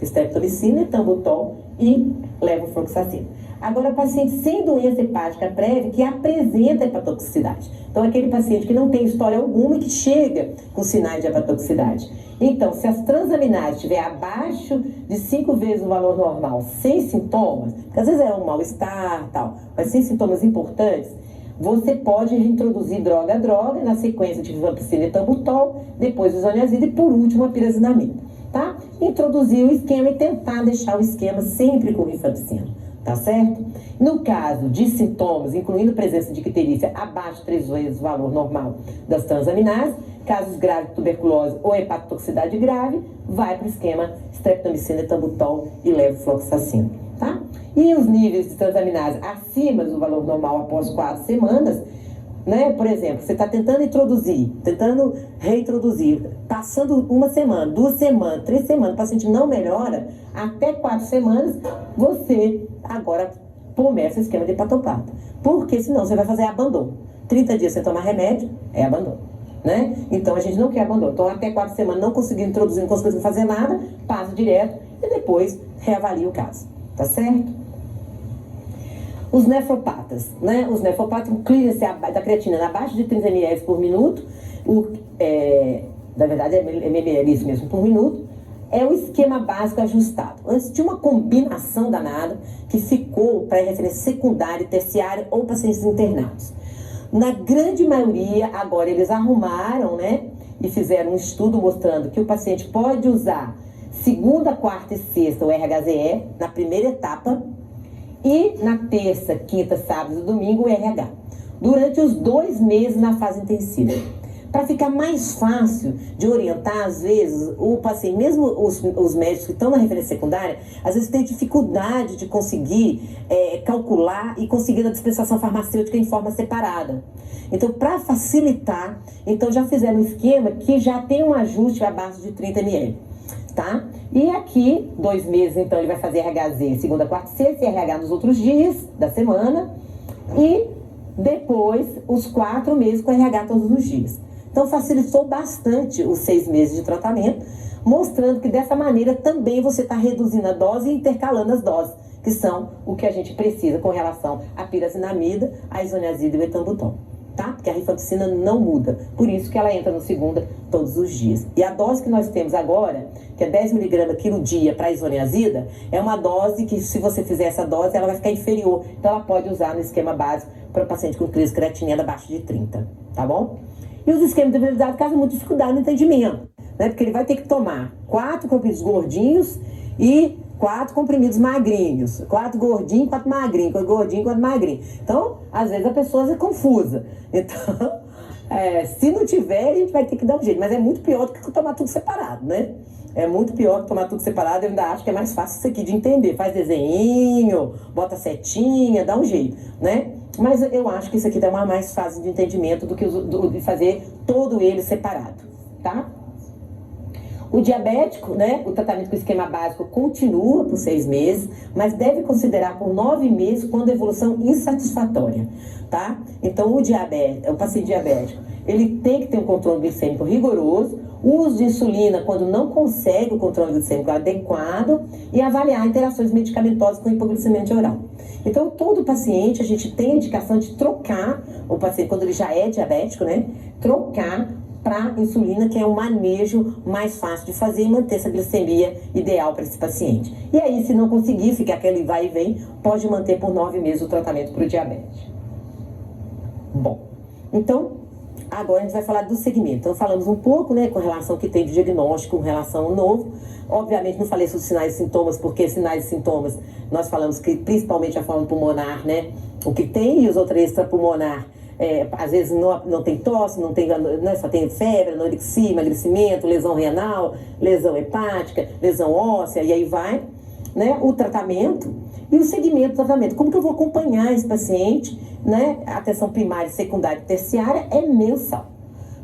streptomicina, etambutol e levofloxacina. Agora, paciente sem doença hepática prévia que apresenta hepatotoxicidade. Então, aquele paciente que não tem história alguma e que chega com sinais de hepatotoxicidade. Então, se as transaminases estiver abaixo de 5 vezes o valor normal, sem sintomas, porque às vezes é um mal-estar, tal, mas sem sintomas importantes, você pode reintroduzir droga a droga, na sequência de rifampicina e etambutol, depois o isoniazida e, por último, a pirazinamida, tá? Introduzir o esquema e tentar deixar o esquema sempre com rifampicina. Tá certo? No caso de sintomas, incluindo presença de icterícia abaixo de 3 vezes o valor normal das transaminases, casos graves de tuberculose ou hepatotoxicidade grave, vai para o esquema streptomicina, etambutol e levofloxacina, tá? E os níveis de transaminase acima do valor normal após 4 semanas, né? Por exemplo, você está tentando reintroduzir, passando 1 semana, 2 semanas, 3 semanas, o paciente não melhora, até 4 semanas, você agora começa o esquema de hepatopata. Porque senão você vai fazer abandono. 30 dias sem tomar remédio, é abandono, né? Então a gente não quer abandono. Então até 4 semanas não conseguindo introduzir, não conseguindo fazer nada, passa direto e depois reavalia o caso, tá certo? Os nefropatas, né? Os nefropatas, o clearance da creatina abaixo de 30 ml por minuto, na verdade é ml isso mesmo por minuto, é o esquema básico ajustado. Antes tinha uma combinação danada que ficou para referência secundária, terciária ou pacientes internados. Na grande maioria, agora eles arrumaram, né? E fizeram um estudo mostrando que o paciente pode usar segunda, quarta e sexta o RHZE na primeira etapa e na terça, quinta, sábado e domingo o RH. Durante os 2 meses na fase intensiva. Para ficar mais fácil de orientar, às vezes, o paciente, mesmo os médicos que estão na referência secundária, às vezes tem dificuldade de conseguir calcular e conseguir a dispensação farmacêutica em forma separada. Então, para facilitar, então já fizeram um esquema que já tem um ajuste abaixo de 30 ml, tá? E aqui, 2 meses, então, ele vai fazer RHZ segunda, quarta e sexta, e RH nos outros dias da semana, e depois os 4 meses com RH todos os dias. Então, facilitou bastante os 6 meses de tratamento, mostrando que dessa maneira também você está reduzindo a dose e intercalando as doses, que são o que a gente precisa com relação à pirazinamida, a isoniazida e o etambutol, tá? Porque a rifampicina não muda, por isso que ela entra no segunda todos os dias. E a dose que nós temos agora, que é 10 mg quilo dia para a isoniazida, é uma dose que, se você fizer essa dose, ela vai ficar inferior. Então, ela pode usar no esquema básico para o paciente com crise creatinina abaixo de 30, tá bom? E os esquemas de velocidade causam muita dificuldade no entendimento, né? Porque ele vai ter que tomar 4 comprimidos gordinhos e 4 comprimidos magrinhos. 4 gordinhos, 4 magrinhos, 4 gordinhos, 4 magrinhos. Então, às vezes a pessoa é confusa. Então, se não tiver, a gente vai ter que dar um jeito. Mas é muito pior do que tomar tudo separado, né? É muito pior que tomar tudo separado. Eu ainda acho que é mais fácil isso aqui de entender. Faz desenho, bota setinha, dá um jeito, né? Mas eu acho que isso aqui dá uma mais fácil de entendimento do que de fazer todo ele separado, tá? O diabético, né? O tratamento com esquema básico continua por 6 meses, mas deve considerar por 9 meses quando a evolução insatisfatória, tá? Então, o paciente diabético, ele tem que ter um controle glicêmico rigoroso, o uso de insulina quando não consegue o controle glicêmico adequado e avaliar interações medicamentosas com hipoglicemia oral. Então, todo paciente, a gente tem a indicação de trocar o paciente, quando ele já é diabético, né? Trocar para insulina, que é um manejo mais fácil de fazer e manter essa glicemia ideal para esse paciente. E aí, se não conseguir, ficar aquele vai e vem, pode manter por 9 meses o tratamento para o diabetes. Bom, então, agora a gente vai falar do segmento. Então, falamos um pouco, né, com relação ao que tem de diagnóstico, com relação ao novo. Obviamente, não falei sobre sinais e sintomas, porque sinais e sintomas, nós falamos que principalmente a forma pulmonar, né, o que tem, e os outros extrapulmonar, às vezes não tem tosse, não tem, né, só tem febre, anorexia, emagrecimento, lesão renal, lesão hepática, lesão óssea, e aí vai, né, o tratamento e o segmento do tratamento. Como que eu vou acompanhar esse paciente, né? A atenção primária, secundária e terciária é mensal,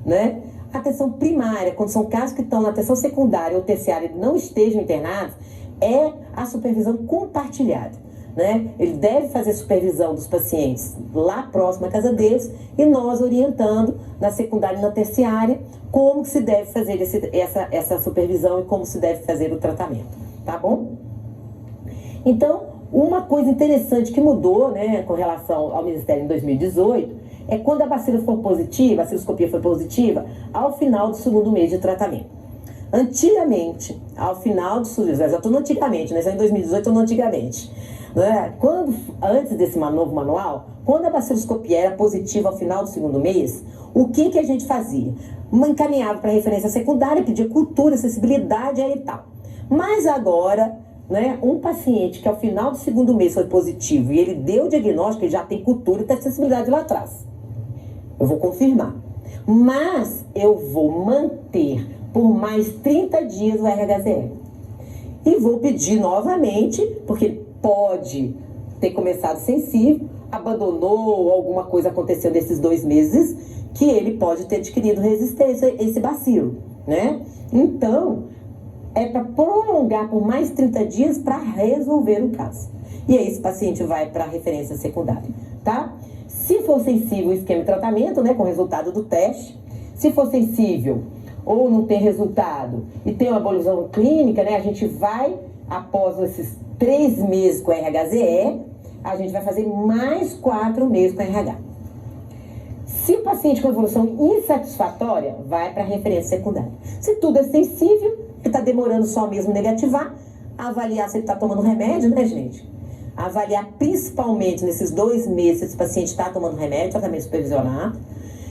né? A atenção primária, quando são casos que estão na atenção secundária ou terciária e não estejam internados, é a supervisão compartilhada, né? Ele deve fazer supervisão dos pacientes lá próximo à casa deles e nós orientando na secundária e na terciária como se deve fazer essa supervisão e como se deve fazer o tratamento, tá bom? Então, uma coisa interessante que mudou, né, com relação ao Ministério em 2018, é quando a bacila for positiva, a baciloscopia foi positiva, ao final do segundo mês de tratamento. Antigamente, ao final do segundo mês, já estou no antigamente, né, já em 2018 estou no antigamente, né, antes desse novo manual, quando a baciloscopia era positiva ao final do segundo mês, o que a gente fazia? Encaminhava para referência secundária, pedia cultura, acessibilidade e tal. Mas agora, né, um paciente que ao final do segundo mês foi positivo e ele deu o diagnóstico, ele já tem cultura e tem acessibilidade lá atrás. Eu vou confirmar. Mas eu vou manter por mais 30 dias o RHZE. E vou pedir novamente, porque ele pode ter começado sensível, abandonou, alguma coisa aconteceu nesses 2 meses, que ele pode ter adquirido resistência a esse bacilo, né? Então, é para prolongar por mais 30 dias para resolver o caso. E aí esse paciente vai para a referência secundária, tá? Se for sensível o esquema de tratamento, né, com o resultado do teste, se for sensível ou não tem resultado e tem uma evolução clínica, né, a gente vai, após esses 3 meses com RHZE, a gente vai fazer mais 4 meses com RH. Se o paciente com evolução insatisfatória, vai para a referência secundária. Se tudo é sensível, ele está demorando só mesmo negativar, avaliar se ele está tomando remédio, né, gente? Avaliar principalmente nesses 2 meses se esse paciente está tomando remédio, tratamento supervisionado.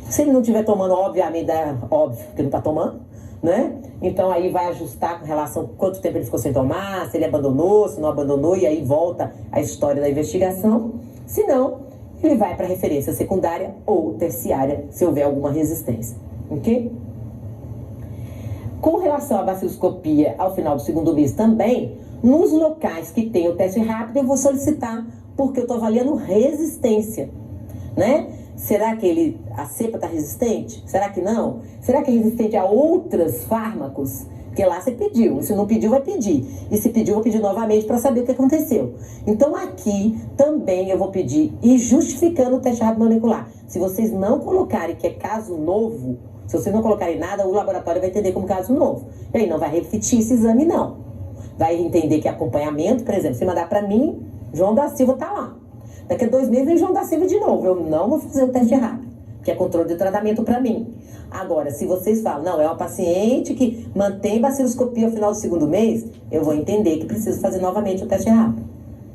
Se ele não estiver tomando, obviamente, é óbvio que não está tomando, né? Então aí vai ajustar com relação a quanto tempo ele ficou sem tomar, se ele abandonou, se não abandonou, e aí volta a história da investigação. Se não, ele vai para referência secundária ou terciária, se houver alguma resistência, ok? Com relação à baciloscopia ao final do 2º mês também, nos locais que tem o teste rápido, eu vou solicitar, porque eu estou avaliando resistência, né? Será que a cepa está resistente? Será que não? Será que é resistente a outros fármacos? Porque lá você pediu, se não pediu, vai pedir. E se pediu, eu vou pedir novamente para saber o que aconteceu. Então aqui também eu vou pedir, e justificando o teste rápido molecular. Se vocês não colocarem que é caso novo, se vocês não colocarem nada, o laboratório vai entender como caso novo. E aí não vai repetir esse exame, não. Vai entender que acompanhamento, por exemplo, se mandar para mim, João da Silva está lá. Daqui a 2 meses vem João da Silva de novo. Eu não vou fazer o teste rápido, que é controle de tratamento para mim. Agora, se vocês falam, não, é uma paciente que mantém baciloscopia ao final do 2º mês, eu vou entender que preciso fazer novamente o teste rápido,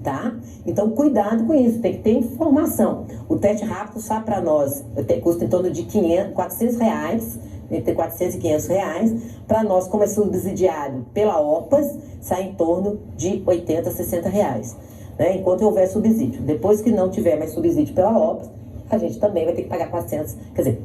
tá? Então, cuidado com isso, tem que ter informação. O teste rápido só para nós custa em torno de R$400, entre 400 e 500 reais. Para nós, como é subsidiado pela OPAS, sai em torno de 80 a 60 reais, né? Enquanto houver subsídio. Depois que não tiver mais subsídio pela OPAS, a gente também vai ter que pagar 400, quer dizer,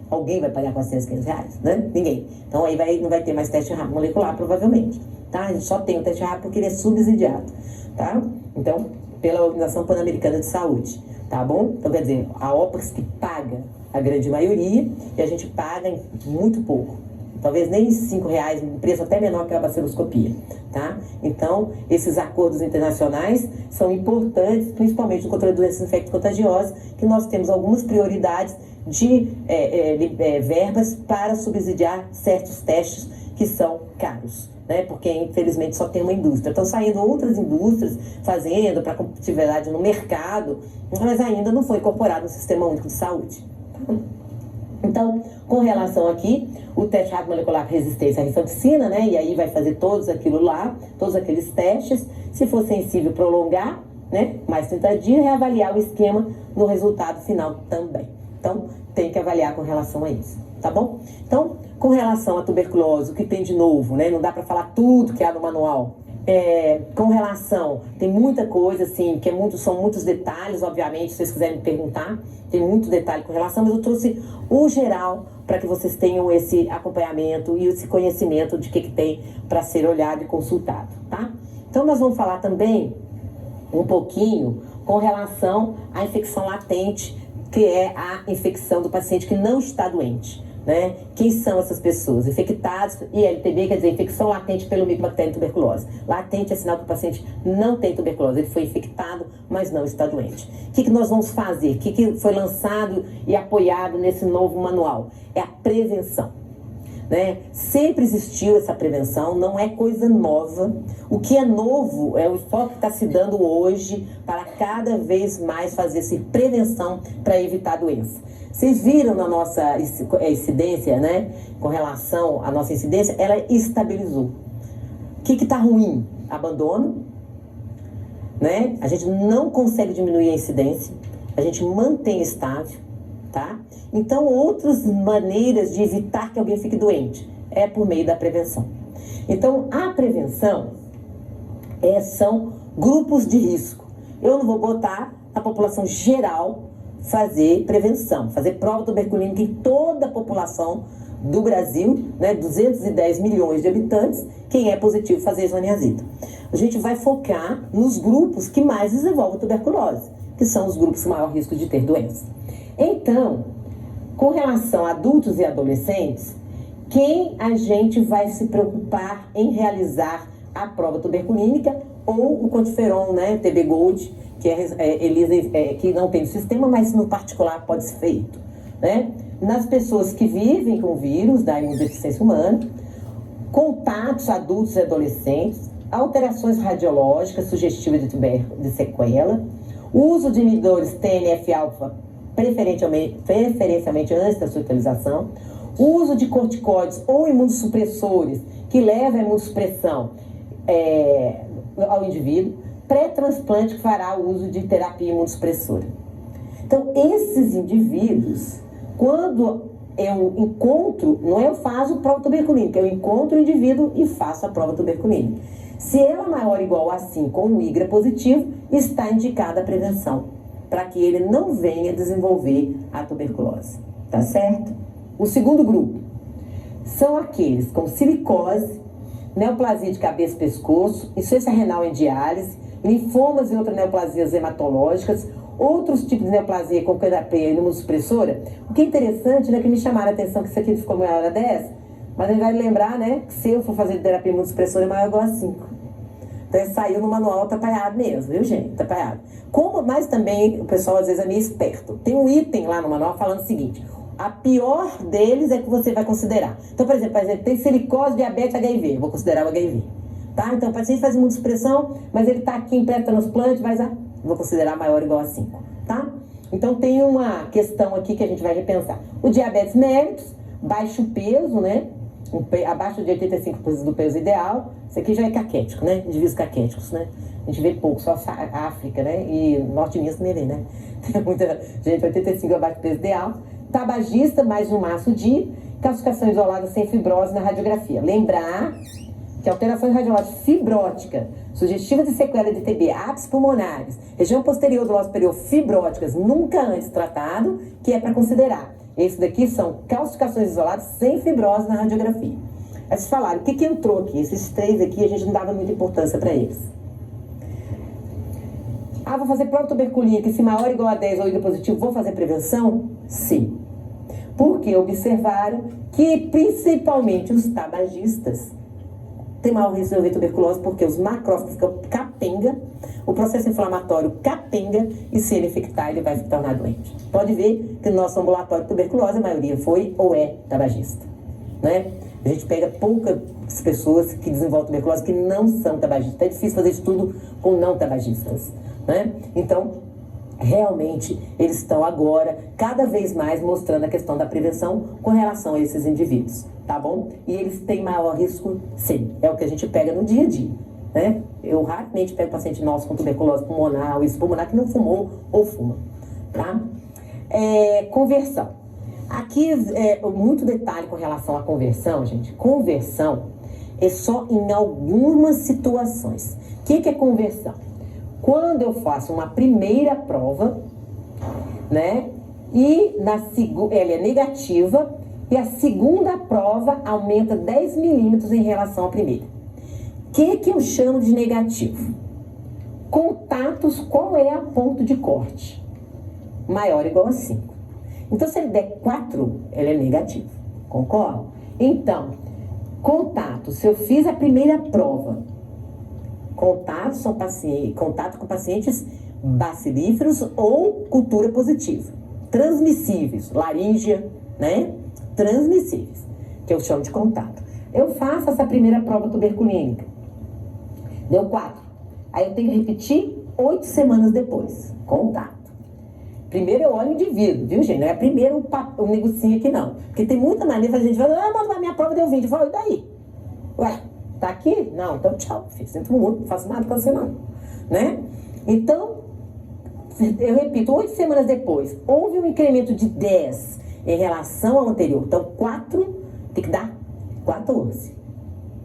alguém vai pagar 400, 500 reais, né? Ninguém. Então aí não vai ter mais teste rápido molecular, provavelmente, tá? A gente só tem o teste rápido porque ele é subsidiado, tá? Então, pela Organização Pan-Americana de Saúde, tá bom? Então, quer dizer, a OPAS que paga a grande maioria, e a gente paga muito pouco. Talvez nem R$5, um preço até menor que a baciloscopia, tá? Então, esses acordos internacionais são importantes, principalmente no controle de doenças infecto-contagiosas, que nós temos algumas prioridades de verbas para subsidiar certos testes que são caros, né? Porque, infelizmente, só tem uma indústria. Estão saindo outras indústrias fazendo para competitividade no mercado, mas ainda não foi incorporado no Sistema Único de Saúde. Então, com relação aqui, o teste rápido molecular com resistência à rifampicina, né? E aí vai fazer todos aquilo lá, todos aqueles testes. Se for sensível, prolongar, né? Mais 30 dias, reavaliar o esquema no resultado final também. Então, tem que avaliar com relação a isso, tá bom? Então, com relação à tuberculose, o que tem de novo, né? Não dá para falar tudo que há no manual. Com relação, tem muita coisa assim, que são muitos detalhes, obviamente, se vocês quiserem me perguntar, tem muito detalhe com relação, mas eu trouxe o geral para que vocês tenham esse acompanhamento e esse conhecimento de que tem para ser olhado e consultado, tá? Então nós vamos falar também um pouquinho com relação à infecção latente, que é a infecção do paciente que não está doente, né? Quem são essas pessoas? Infectados, ILTB quer dizer infecção latente pelo micobactéria tuberculose. Latente é sinal que o paciente não tem tuberculose, ele foi infectado, mas não está doente. O que nós vamos fazer? O que foi lançado e apoiado nesse novo manual? É a prevenção, né? Sempre existiu essa prevenção, não é coisa nova. O que é novo é o foco que está se dando hoje para cada vez mais fazer-se prevenção para evitar a doença. Vocês viram na nossa incidência, né? Com relação à nossa incidência, ela estabilizou. O que está ruim? Abandono, né? A gente não consegue diminuir a incidência, a gente mantém estável, tá? Então, outras maneiras de evitar que alguém fique doente é por meio da prevenção. Então, a prevenção são grupos de risco. Eu não vou botar a população geral fazer prevenção, fazer prova tuberculínica em toda a população do Brasil, né, 210 milhões de habitantes, quem é positivo fazer isoniazida. A gente vai focar nos grupos que mais desenvolvem tuberculose, que são os grupos com maior risco de ter doença. Então, com relação a adultos e adolescentes, quem a gente vai se preocupar em realizar a prova tuberculínica ou o quantiferon, né, TB Gold, que não tem sistema, mas no particular pode ser feito, né? Nas pessoas que vivem com o vírus da imunodeficiência humana, contatos adultos e adolescentes, alterações radiológicas sugestivas de sequela, uso de inibidores TNF-alfa preferencialmente antes da sua utilização, O uso de corticoides ou imunossupressores, que leva à imunossupressão ao indivíduo, pré-transplante que fará o uso de terapia imunossupressora. Então, esses indivíduos, quando eu encontro, não é eu faço prova tuberculínica, eu encontro o indivíduo e faço a prova tuberculínica. Se ela é maior ou igual a 5 com o IGRA positivo, está indicada a prevenção, para que ele não venha desenvolver a tuberculose. Tá certo? O segundo grupo são aqueles com silicose, neoplasia de cabeça e pescoço, insuficiência renal em diálise, linfomas e outras neoplasias hematológicas, outros tipos de neoplasia com terapia imunossupressora. O que é interessante, né, que me chamaram a atenção que isso aqui ficou maior a 10, mas a gente vai lembrar, né, que se eu for fazer terapia imunossupressora é maior ou igual a 5. Então saiu no manual atrapalhado mesmo, viu, gente? Atrapalhado. Mas também o pessoal às vezes é meio esperto. Tem um item lá no manual falando o seguinte: a pior deles é que você vai considerar. Então, por exemplo, tem silicose, diabetes, HIV. Eu vou considerar o HIV. Tá? Então, o paciente faz imunossupressão, mas ele está aqui em pré-transplante, vou considerar maior ou igual a 5. Tá? Então, tem uma questão aqui que a gente vai repensar. O diabetes mellitus, baixo peso, né? Abaixo de 85% do peso ideal. Isso aqui já é caquético, né? Indivíduos caquéticos, né? A gente vê pouco, só a África, né? E Norte de Minas também vê, né? Tem muita gente, 85 abaixo do peso ideal. Tabagista, mais um maço de calcificação isolada sem fibrose na radiografia. Lembrar que alterações radiológicas fibróticas, sugestivas de sequela de TB, ápices pulmonares, região posterior do lobo superior fibróticas, nunca antes tratado, que é para considerar. Esse daqui são calcificações isoladas sem fibrose na radiografia. Aí vocês falaram, o que entrou aqui? Esses 3 aqui, a gente não dava muita importância para eles. Vou fazer prova tuberculínica, se maior ou igual a 10 ou IGRA positivo, vou fazer prevenção? Sim. Porque observaram que, principalmente os tabagistas, têm maior risco de desenvolver tuberculose, porque os macrófagos ficam capenga, o processo inflamatório capenga, e se ele infectar, ele vai se tornar doente. Pode ver que no nosso ambulatório de tuberculose, a maioria foi ou é tabagista, né? A gente pega poucas pessoas que desenvolvem tuberculose que não são tabagistas. É difícil fazer estudo com não tabagistas, né? Então, realmente, eles estão agora cada vez mais mostrando a questão da prevenção com relação a esses indivíduos, tá bom? E eles têm maior risco, sim. É o que a gente pega no dia a dia, né? Eu raramente pego paciente nosso com tuberculose pulmonar ou pulmonar que não fumou ou fuma, tá? Conversão. Aqui, muito detalhe com relação à conversão, gente. Conversão é só em algumas situações. O que é conversão? Quando eu faço uma primeira prova, né, e ela é negativa, e a segunda prova aumenta 10 milímetros em relação à primeira. O que eu chamo de negativo? Contatos, qual é a ponto de corte? Maior ou igual a 5. Então, se ele der 4, ele é negativo. Concorda? Então, contato, se eu fiz a primeira prova, contato com pacientes bacilíferos ou cultura positiva. Transmissíveis, laríngea, né? Transmissíveis, que eu chamo de contato. Eu faço essa primeira prova tuberculínica. Deu 4. Aí eu tenho que repetir 8 semanas depois. Contato. Primeiro eu olho o indivíduo, viu, gente? Não é primeiro o negocinho aqui, não. Porque tem muita maneira de a gente falar, mas a minha prova deu 20. Eu falo, e daí? Ué, tá aqui? Não, então tchau, filho. Sinto muito, não faço nada com você, não. Né? Então, eu repito, 8 semanas depois, houve um incremento de 10 em relação ao anterior. Então, 4 tem que dar 14.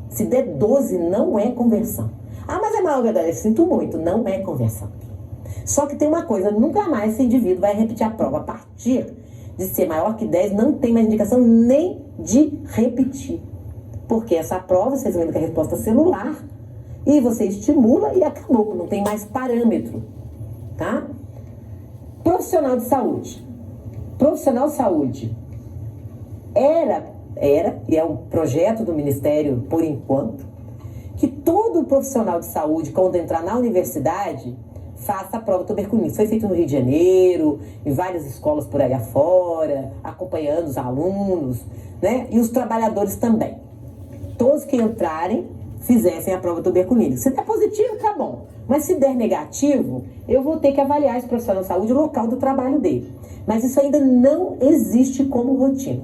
Se der 12, não é conversão. Mas é maior, verdade, eu sinto muito, não é conversão. Só que tem uma coisa, nunca mais esse indivíduo vai repetir a prova. A partir de ser maior que 10, não tem mais indicação nem de repetir. Porque essa prova, vocês lembram que é a resposta celular, e você estimula e acabou, não tem mais parâmetro, tá? Profissional de saúde. Profissional de saúde era, e é um projeto do Ministério por enquanto, que todo profissional de saúde, quando entrar na universidade, faça a prova tuberculina. Isso foi feito no Rio de Janeiro, em várias escolas por aí afora, acompanhando os alunos, né? E os trabalhadores também. Todos que entrarem, fizessem a prova tuberculina. Se der positivo, tá bom. Mas se der negativo, eu vou ter que avaliar esse profissional de saúde, o local do trabalho dele. Mas isso ainda não existe como rotina.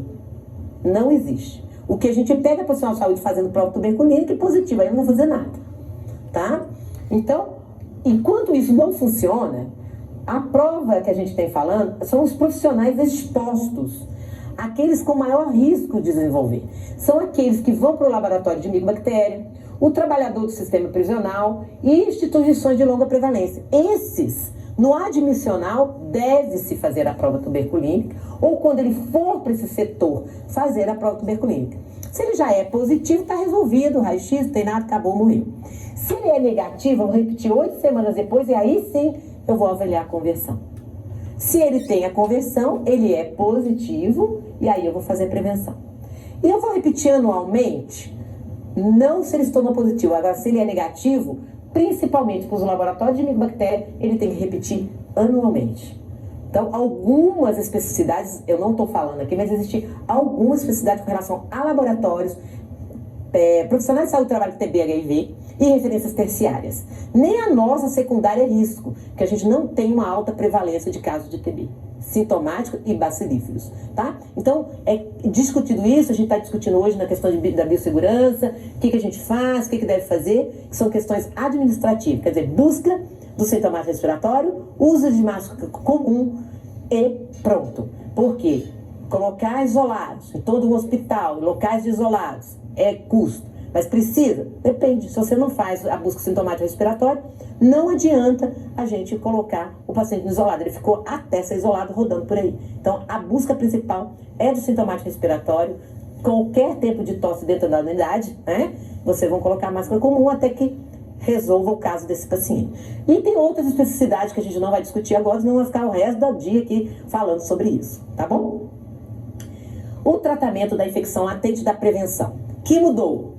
Não existe. O que a gente pega a profissional de saúde fazendo prova tuberculínica é positiva, aí eu não vou fazer nada, tá? Então, enquanto isso não funciona, a prova que a gente tem falando são os profissionais expostos, aqueles com maior risco de desenvolver. São aqueles que vão para o laboratório de micobactéria, o trabalhador do sistema prisional e instituições de longa prevalência. Esses, no admissional, deve-se fazer a prova tuberculínica, ou quando ele for para esse setor, fazer a prova tuberculínica. Se ele já é positivo, está resolvido, o raio-x, não tem nada, acabou, morreu. Se ele é negativo, eu vou repetir 8 semanas depois e aí sim eu vou avaliar a conversão. Se ele tem a conversão, ele é positivo e aí eu vou fazer a prevenção. E eu vou repetir anualmente, não se ele se tornou positivo, agora se ele é negativo, principalmente para os laboratórios de micobactéria, ele tem que repetir anualmente. Então, algumas especificidades, eu não estou falando aqui, mas existem algumas especificidades com relação a laboratórios, profissionais de saúde trabalham com TB, HIV e referências terciárias. Nem a nossa secundária é risco, que a gente não tem uma alta prevalência de casos de TB, sintomático e bacilíferos, tá? Então, discutido isso, a gente está discutindo hoje na questão da biossegurança, o que a gente faz, o que deve fazer, que são questões administrativas, quer dizer, busca do sintomático respiratório, uso de máscara comum e pronto. Por quê? Colocar isolados em todo o hospital, locais isolados, é custo. Mas precisa? Depende. Se você não faz a busca sintomática respiratória, não adianta a gente colocar o paciente isolado. Ele ficou até ser isolado rodando por aí. Então, a busca principal é do sintomático respiratório. Qualquer tempo de tosse dentro da unidade, né? Vocês vão colocar a máscara comum até que resolva o caso desse paciente. E tem outras especificidades que a gente não vai discutir agora, senão vai ficar o resto do dia aqui falando sobre isso, tá bom? O tratamento da infecção latente da prevenção. Que mudou?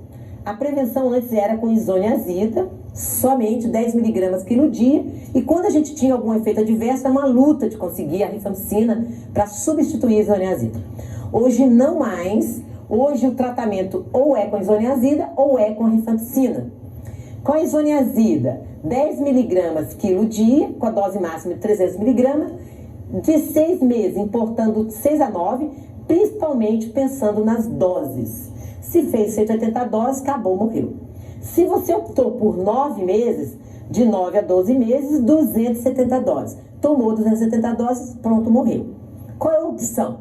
A prevenção antes era com isoniazida, somente 10 mg quilo dia, e quando a gente tinha algum efeito adverso, era uma luta de conseguir a rifampicina para substituir a isoniazida. Hoje não mais, hoje o tratamento ou é com isoniazida ou é com a rifampicina. Com a isoniazida, 10 mg quilo dia, com a dose máxima de 300 mg, de 6 meses, importando 6 a 9, principalmente pensando nas doses. Se fez 180 doses, acabou, morreu. Se você optou por 9 meses, de 9 a 12 meses, 270 doses. Tomou 270 doses, pronto, morreu. Qual é a opção?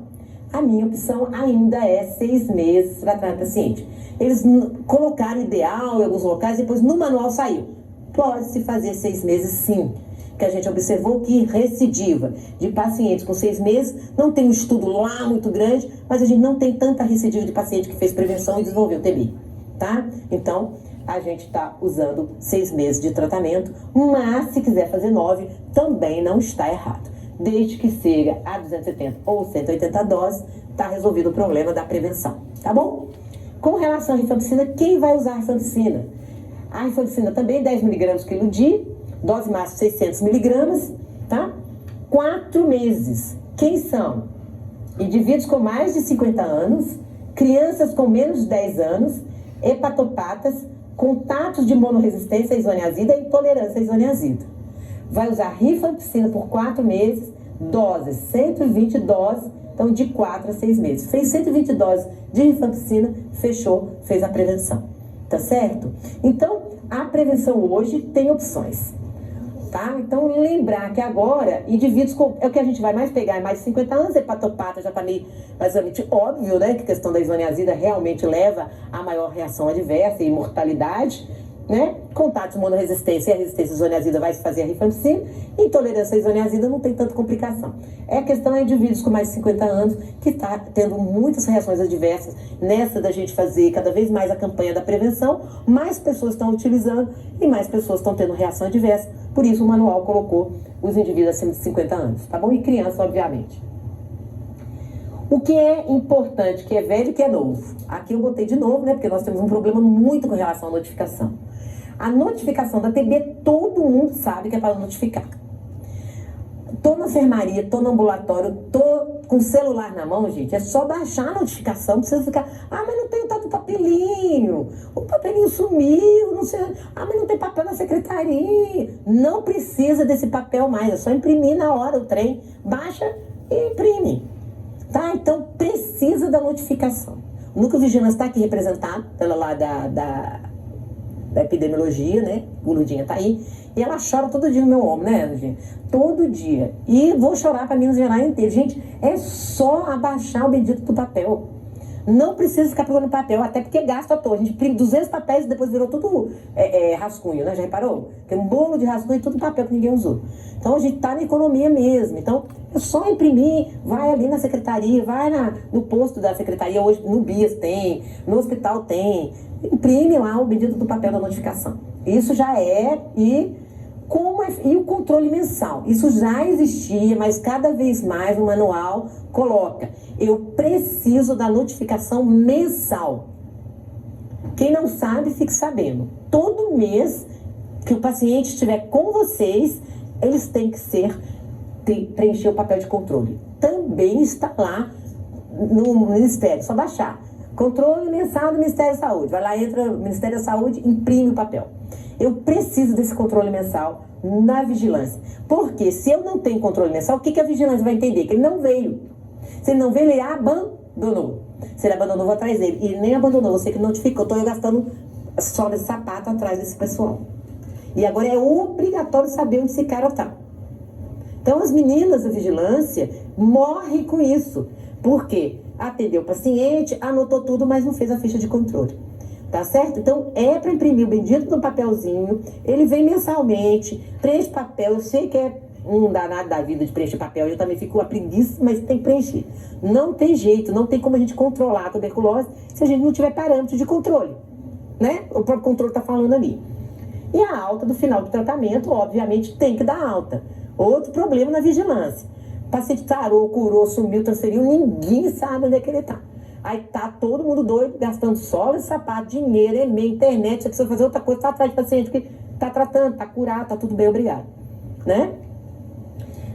A minha opção ainda é 6 meses para tratar o paciente. Eles colocaram ideal em alguns locais, depois no manual saiu. Pode-se fazer 6 meses sim, que a gente observou que recidiva de pacientes com 6 meses, não tem um estudo lá muito grande, mas a gente não tem tanta recidiva de paciente que fez prevenção e desenvolveu TB, tá? Então, a gente está usando 6 meses de tratamento, mas se quiser fazer 9, também não está errado. Desde que seja a 270 ou 180 doses, está resolvido o problema da prevenção, tá bom? Com relação à rifampicina, quem vai usar a rifampicina? A rifampicina também 10 mg quilo dia, dose máxima 600 mg, tá? 4 meses. Quem são? Indivíduos com mais de 50 anos, crianças com menos de 10 anos, hepatopatas, contatos de monoresistência à isoniazida e intolerância à isoniazida. Vai usar rifampicina por 4 meses, doses 120 doses, então de 4 a 6 meses. Fez 120 doses de rifampicina, fechou, fez a prevenção. Tá certo? Então, a prevenção hoje tem opções. Tá? Então, lembrar que agora, indivíduos com... É o que a gente vai mais pegar, é mais de 50 anos, hepatopata já está meio mais óbvio, né? Que a questão da isoniazida realmente leva a maior reação adversa e mortalidade, né? Contatos monoresistência e a resistência à isoniazida vai se fazer a rifampicina. Intolerância à isoniazida não tem tanta complicação. A questão é indivíduos com mais de 50 anos que está tendo muitas reações adversas. Nessa da gente fazer cada vez mais a campanha da prevenção, mais pessoas estão utilizando e mais pessoas estão tendo reação adversa. Por isso o manual colocou os indivíduos acima de 50 anos, tá bom? E criança, obviamente. O que é importante, que é velho e que é novo? Aqui eu botei de novo, né? Porque nós temos um problema muito com relação à notificação. A notificação da TB, todo mundo sabe que é para notificar. Tô na enfermaria, tô no ambulatório, tô com o celular na mão, gente, é só baixar a notificação, não precisa ficar, mas não tem o tal do papelinho, o papelinho sumiu, não sei, mas não tem papel na secretaria. Não precisa desse papel mais, é só imprimir na hora o trem, baixa e imprime. tá? Então precisa da notificação. O núcleo de vigilância está aqui representado pela lá da epidemiologia, né? Guludinha tá aí. E ela chora todo dia no meu ombro, né, gente? Todo dia. E vou chorar para Minas Gerais inteiro. Gente, é só abaixar o bendito do papel. Não precisa ficar pegando papel, até porque gasta à toa. A gente imprime 200 papéis e depois virou tudo rascunho, né? Já reparou? Tem um bolo de rascunho e tudo papel que ninguém usou. Então a gente tá na economia mesmo. Então é só imprimir, vai ali na secretaria, vai no posto da secretaria, hoje no BIAS tem, no hospital tem. Imprime lá o bendito do papel da notificação. Isso já e o controle mensal? Isso já existia, mas cada vez mais o manual coloca: eu preciso da notificação mensal. Quem não sabe, fique sabendo. Todo mês que o paciente estiver com vocês, eles têm que preencher o papel de controle. Também está lá no Ministério, só baixar. Controle mensal do Ministério da Saúde. Vai lá, entra o Ministério da Saúde, imprime o papel. Eu preciso desse controle mensal na vigilância. Porque se eu não tenho controle mensal, o que a vigilância vai entender? Que ele não veio. Se ele não veio, ele abandonou. Se ele abandonou, eu vou atrás dele. E nem abandonou, você que notificou. Estou gastando sola de sapato atrás desse pessoal. E agora é obrigatório saber onde esse cara está. Então as meninas da vigilância morrem com isso. Por quê? Atendeu o paciente, anotou tudo, mas não fez a ficha de controle. Tá certo? Então é para imprimir o bendito do papelzinho. Ele vem mensalmente, preenche papel. Eu sei que é um danado da vida de preencher papel. Eu também fico a preguiça, mas tem que preencher. Não tem jeito, não tem como a gente controlar a tuberculose se a gente não tiver parâmetro de controle, né? O próprio controle está falando ali. E a alta do final do tratamento, obviamente, tem que dar alta. Outro problema na vigilância. O paciente tarou, curou, sumiu, transferiu, ninguém sabe onde é que ele está. Aí tá todo mundo doido, gastando sola, sapato, dinheiro, e-mail, internet, você precisa fazer outra coisa, tá atrás do paciente que tá tratando, tá curado, tá tudo bem, obrigado. Né?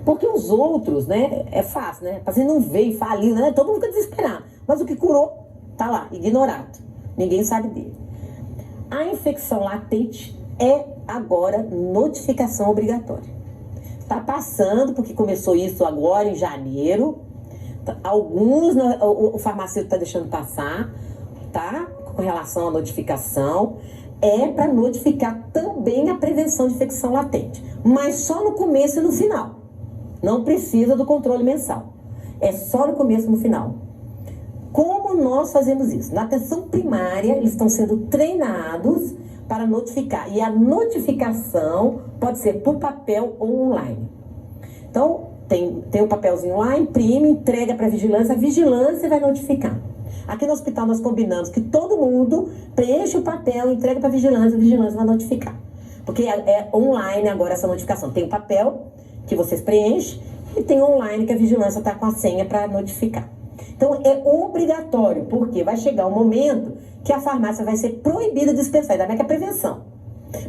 Porque os outros, né, é fácil, né? O paciente não veio, faliu, né? Todo mundo fica desesperado. Mas o que curou, tá lá, ignorado. Ninguém sabe dele. A infecção latente é agora notificação obrigatória. Tá passando, porque começou isso agora em janeiro. Alguns o farmacêutico está deixando passar, tá? Com relação à notificação. É para notificar também a prevenção de infecção latente. Mas só no começo e no final. Não precisa do controle mensal. É só no começo e no final. Como nós fazemos isso? Na atenção primária, eles estão sendo treinados para notificar. E a notificação pode ser por papel ou online. Então, tem o papelzinho lá, imprime, entrega para a vigilância vai notificar. Aqui no hospital nós combinamos que todo mundo preenche o papel, entrega para a vigilância vai notificar. Porque é online agora essa notificação. Tem o papel que vocês preenchem e tem online que a vigilância está com a senha para notificar. Então é obrigatório, porque vai chegar um momento que a farmácia vai ser proibida de dispensar, ainda mais que a prevenção.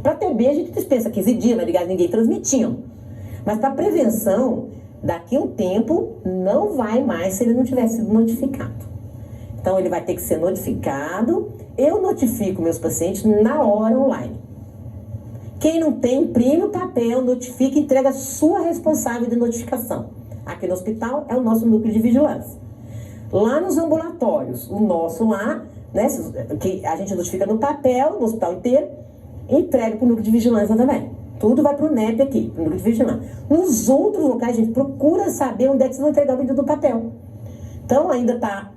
Para TB a gente dispensa 15 dias, não é ligado ninguém transmitindo. Mas para prevenção, daqui a um tempo, não vai mais se ele não tiver sido notificado. Então ele vai ter que ser notificado. Eu notifico meus pacientes na hora online. Quem não tem, imprime o papel, notifica e entrega a sua responsável de notificação. Aqui no hospital é o nosso núcleo de vigilância. Lá nos ambulatórios, o nosso lá, né, que a gente notifica no papel, no hospital inteiro, entrega para o núcleo de vigilância também. Tudo vai para o NEP aqui, para o núcleo de vigilância. Nos outros locais, a gente procura saber onde é que vocês vão entregar o pedido do papel. Então, ainda está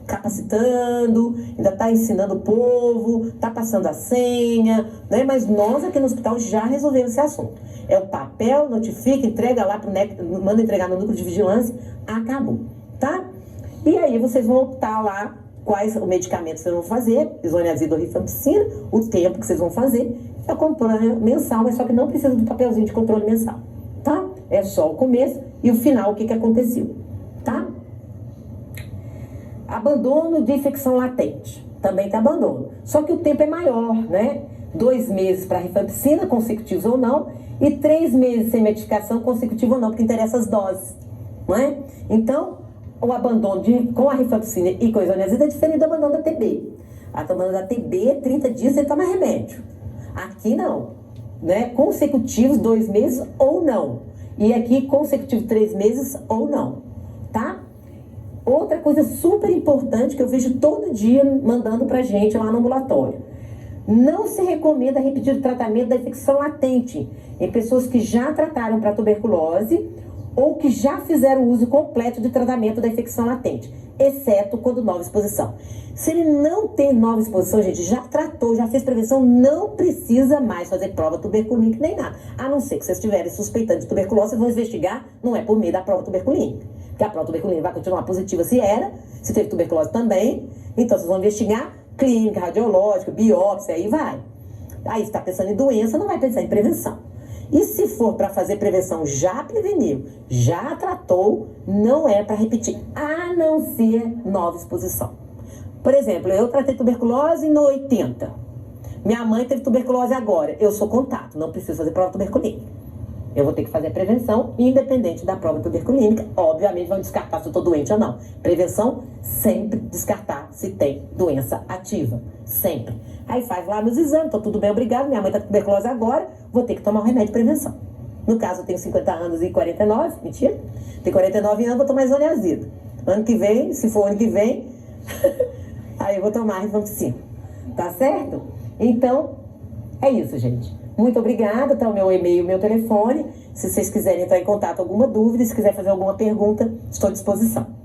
capacitando, ainda está ensinando o povo, está passando a senha, né? Mas nós aqui no hospital já resolvemos esse assunto. É o papel, notifica, entrega lá para o NEP, manda entregar no núcleo de vigilância, acabou, tá? E aí vocês vão optar lá quais o medicamento vocês vão fazer, isoniazida ou rifampicina, o tempo que vocês vão fazer, é o controle mensal, mas só que não precisa do papelzinho de controle mensal, tá? É só o começo e o final, o que aconteceu, tá? Abandono de infecção latente, também tá abandono, só que o tempo é maior, né? 2 meses para rifampicina, consecutivos ou não, e 3 meses sem medicação, consecutivo ou não, porque interessa as doses, não é? Então, o abandono com a rifampicina e com a isoniazida é diferente do abandono da TB. A abandono da TB, 30 dias você toma remédio. Aqui não, né? Consecutivos 2 meses ou não. E aqui consecutivo 3 meses ou não, tá? Outra coisa super importante que eu vejo todo dia mandando pra gente lá no ambulatório. Não se recomenda repetir o tratamento da infecção latente em pessoas que já trataram para tuberculose ou que já fizeram uso completo de tratamento da infecção latente, exceto quando nova exposição. Se ele não tem nova exposição, gente, já tratou, já fez prevenção, não precisa mais fazer prova tuberculínica nem nada. A não ser que vocês estiverem suspeitando de tuberculose, vocês vão investigar, não é por meio da prova tuberculínica. Porque a prova tuberculínica vai continuar positiva se era, se teve tuberculose também. Então vocês vão investigar clínica, radiológica, biópsia, aí vai. Aí está pensando em doença, não vai pensar em prevenção. E se for para fazer prevenção, já preveniu, já tratou, não é para repetir, a não ser nova exposição. Por exemplo, eu tratei tuberculose no 80. Minha mãe teve tuberculose agora. Eu sou contato, não preciso fazer prova tuberculínica. Eu vou ter que fazer prevenção, independente da prova tuberculínica. Obviamente, vão descartar se eu estou doente ou não. Prevenção, sempre descartar se tem doença ativa. Sempre. Aí faz lá nos exames, estou tudo bem, obrigado. Minha mãe está com tuberculose agora, vou ter que tomar um remédio de prevenção. No caso, eu tenho 50 anos e 49, mentira. Tenho 49 anos, vou tomar isoniazida. Ano que vem, se for ano que vem, aí eu vou tomar rifampicina. Tá certo? Então, é isso, gente. Muito obrigada, tá o meu e-mail, meu telefone. Se vocês quiserem entrar em contato, alguma dúvida, se quiser fazer alguma pergunta, estou à disposição.